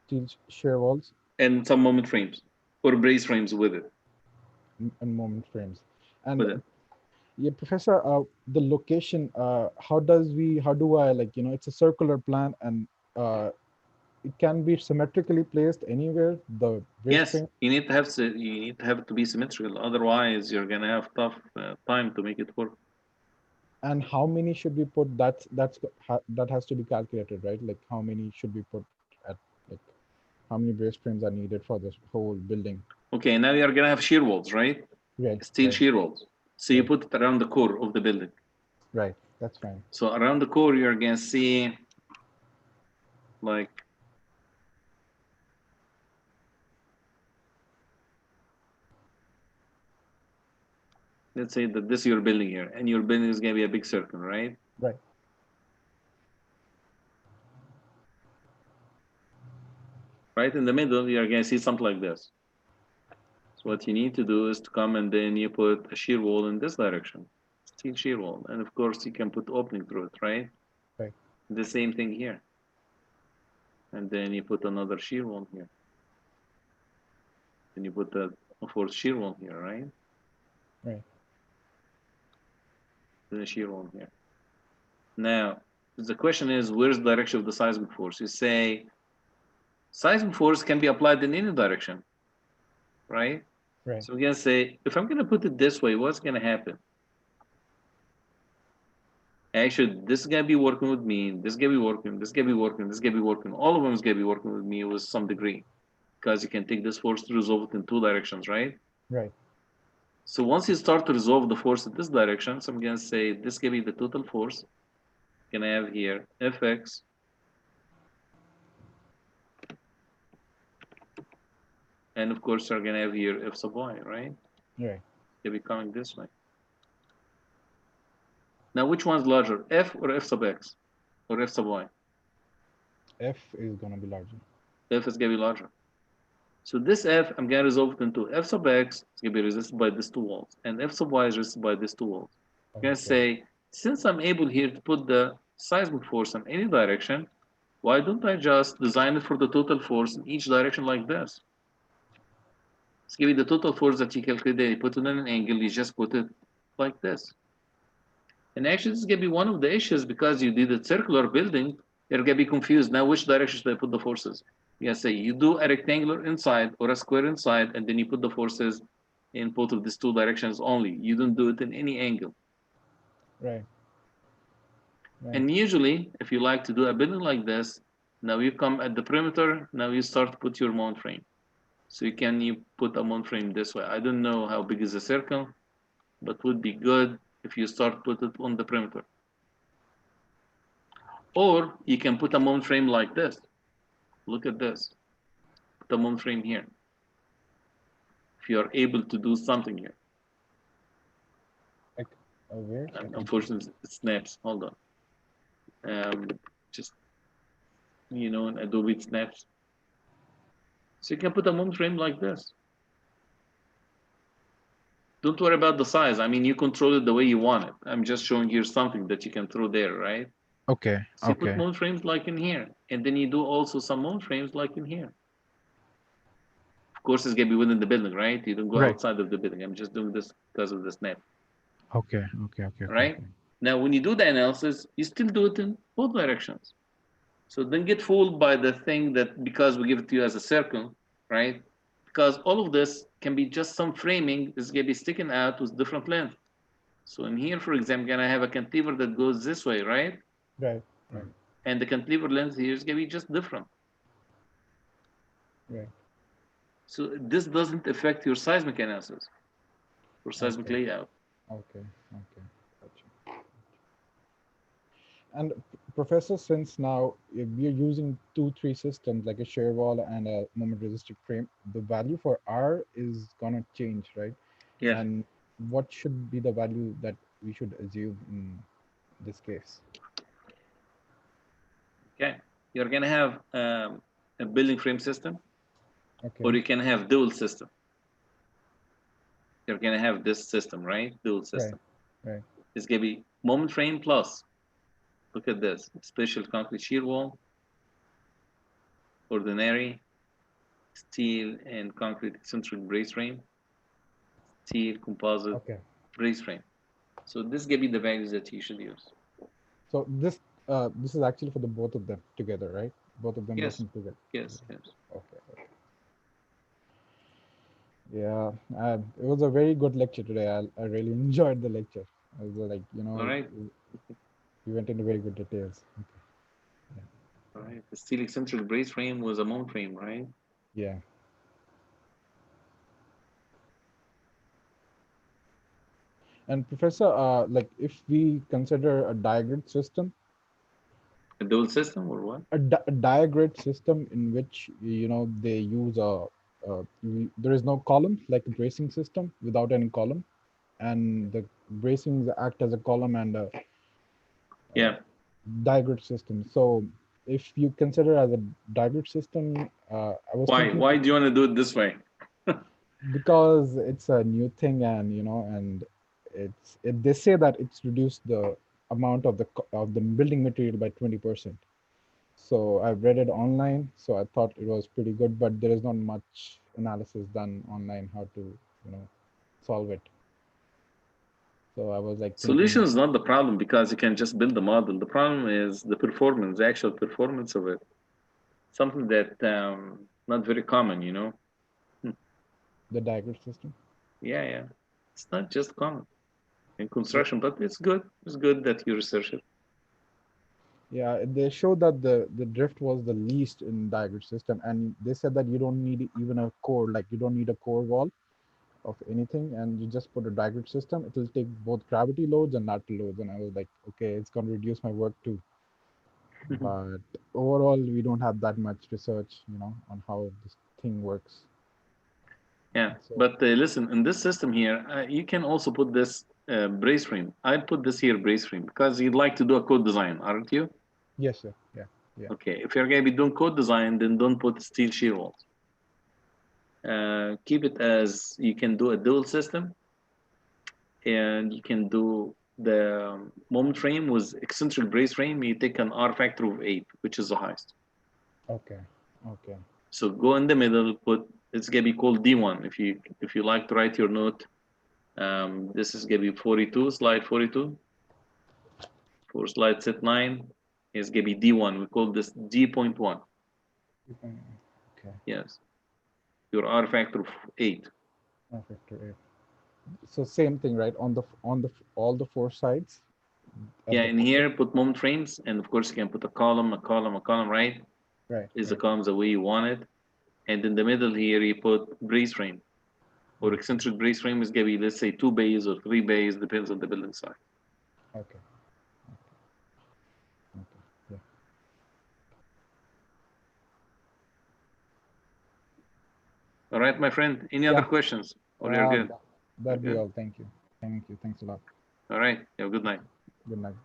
steel shear walls and some moment frames or brace frames with it. and moment frames? And With it. yeah, Professor, the location, how do I, like, it's a circular plan, and it can be symmetrically placed anywhere, the brace Yes, frame? you need to have it to be symmetrical. Otherwise, you're gonna have tough time to make it work. And how many should we put? That has to be calculated, right? Like how many should we put at, like, how many brace frames are needed for this whole building? Okay, now you're gonna have shear walls, right? Right. Steel Right. shear walls. So you put it around the core of the building. Right. That's fine. So around the core, you're gonna see like let's say that this is your building here, and your building is gonna be a big circle, right? Right. Right in the middle, you're gonna see something like this. So what you need to do is to come and then you put a shear wall in this direction, steel shear wall, and of course you can put opening through it, right? Right. The same thing here, and then you put another shear wall here, and you put a fourth shear wall here, right? Right. Then a shear wall here. Now the question is, where's the direction of the seismic force? You say seismic force can be applied in any direction, right? Right. So we're gonna say, if I'm gonna put it this way, what's gonna happen? Actually, this is gonna be working with me, this is gonna be working, this is gonna be working, this is gonna be working. All of them is gonna be working with me with some degree, because you can take this force to resolve it in two directions, right? Right. So once you start to resolve the force in this direction, so I'm gonna say this is gonna be the total force. Gonna have here Fx and of course you're gonna have here F sub y, right? Right. They'll be coming this way. Now which one's larger, F or F sub x or F sub y? F is gonna be larger. F is gonna be larger. So this F, I'm gonna resolve it into F sub x, it's gonna be resisted by these two walls, and F sub y is resisted by these two walls. I'm gonna say, since I'm able here to put the seismic force in any direction, why don't I just design it for the total force in each direction like this? It's giving the total force that you calculate, you put it in an angle, you just put it like this. And actually this is gonna be one of the issues, because you did a circular building, you're gonna be confused. Now which direction should I put the forces? You say you do a rectangular inside or a square inside, and then you put the forces in both of these two directions only. You don't do it in any angle. Right. Right. And usually, if you like to do a building like this, now you come at the perimeter, now you start to put your mount frame. So you put a mount frame this way. I don't know how big is the circle, but would be good if you start put it on the perimeter. Or you can put a mount frame like this. Look at this. Put a mount frame here. If you are able to do something here. Like, where? Unfortunately, it snaps. Hold on. Just, in Adobe it snaps. So you can put a mount frame like this. Don't worry about the size. I mean, you control it the way you want it. I'm just showing here something that you can throw there, right? Okay. So you put Okay. moment frames like in here, and then you do also some moment frames like in here. Of course, it's gonna be within the building, right? You don't go Right. outside of the building. I'm just doing this because of this net. Okay. Okay. Okay. Right? Okay. Now, when you do the analysis, you still do it in both directions. So don't get fooled by the thing that because we give it to you as a circle, right? Because all of this can be just some framing is gonna be sticking out with different length. So in here, for example, gonna have a cantilever that goes this way, right? Right. Right. And the cantilever length here is gonna be just different. Right. So this doesn't affect your seismic analysis or seismic Okay. layout. Okay. Okay. Gotcha. And Professor, since now we're using 2-3 systems like a shear wall and a moment resistive frame, the value for R is gonna change, right? Yes. And what should be the value that we should assume in this case? Okay. You're gonna have a building frame system, Okay. or you can have dual system. You're gonna have this system, right? Dual system. Right. It's gonna be moment frame plus. Look at this: special concrete shear wall, ordinary, steel and concrete eccentric brace frame, steel composite Okay. brace frame. So this gonna be the values that you should use. So this is actually for the both of them together, right? Both of them Yes. working together. Yes. Yes. Okay. Okay. Yeah, it was a very good lecture today. I really enjoyed the lecture. I was like, All right. you went into very good details. Okay. All right. The steel eccentric brace frame was a moment frame, right? Yeah. And Professor, like if we consider a diagrid system, A dual system or what? a diagrid system in which they use there is no column like a bracing system without any column, and the bracings act as a column and a Yeah. diagrid system. So if you consider as a diagrid system, I was Why? thinking Why do you want to do it this way? because it's a new thing, and and they say that it's reduced the amount of the building material by 20%. So I've read it online, so I thought it was pretty good, but there is not much analysis done online how to solve it. So I was like Solution thinking, is not the problem because you can just build the model. The problem is the performance, the actual performance of it. Something that not very common, the diagrid system. Yeah. It's not just common in construction, but it's good. It's good that you research it. Yeah, they showed that the drift was the least in diagrid system, and they said that you don't need even a core, like you don't need a core wall of anything, and you just put a diagrid system. It will take both gravity loads and lateral loads, and I was like, okay, it's going to reduce my work too. But overall, we don't have that much research, on how this thing works. Yeah, So, but listen, in this system here, you can also put this brace frame. I put this here brace frame because you'd like to do a code design, aren't you? yes, sir. Yeah. Okay, if you're going to be doing code design, then don't put steel shear walls. Keep it as you can do a dual system, and you can do the moment frame with eccentric brace frame. You take an R factor of 8, which is the highest. Okay. So go in the middle, it's gonna be called D1. If you like to write your note, this is gonna be 42, slide 42. For slide set 9, it's gonna be D1. We call this D.1. Okay. Yes. Your R factor of 8. R factor 8. So same thing, right? On all the 4 sides. Yeah, in here put moment frames, and of course you can put a column, right? Right. Is the columns the way you want it. And in the middle here you put brace frame. Or eccentric brace frame is gonna be, let's say, 2 bays or 3 bays, depends on the building site. Okay. Yeah. All right, my friend. Any other questions? Or you're good? That'd be all. Thank you. Thanks a lot. All right. Have a good night. Good night.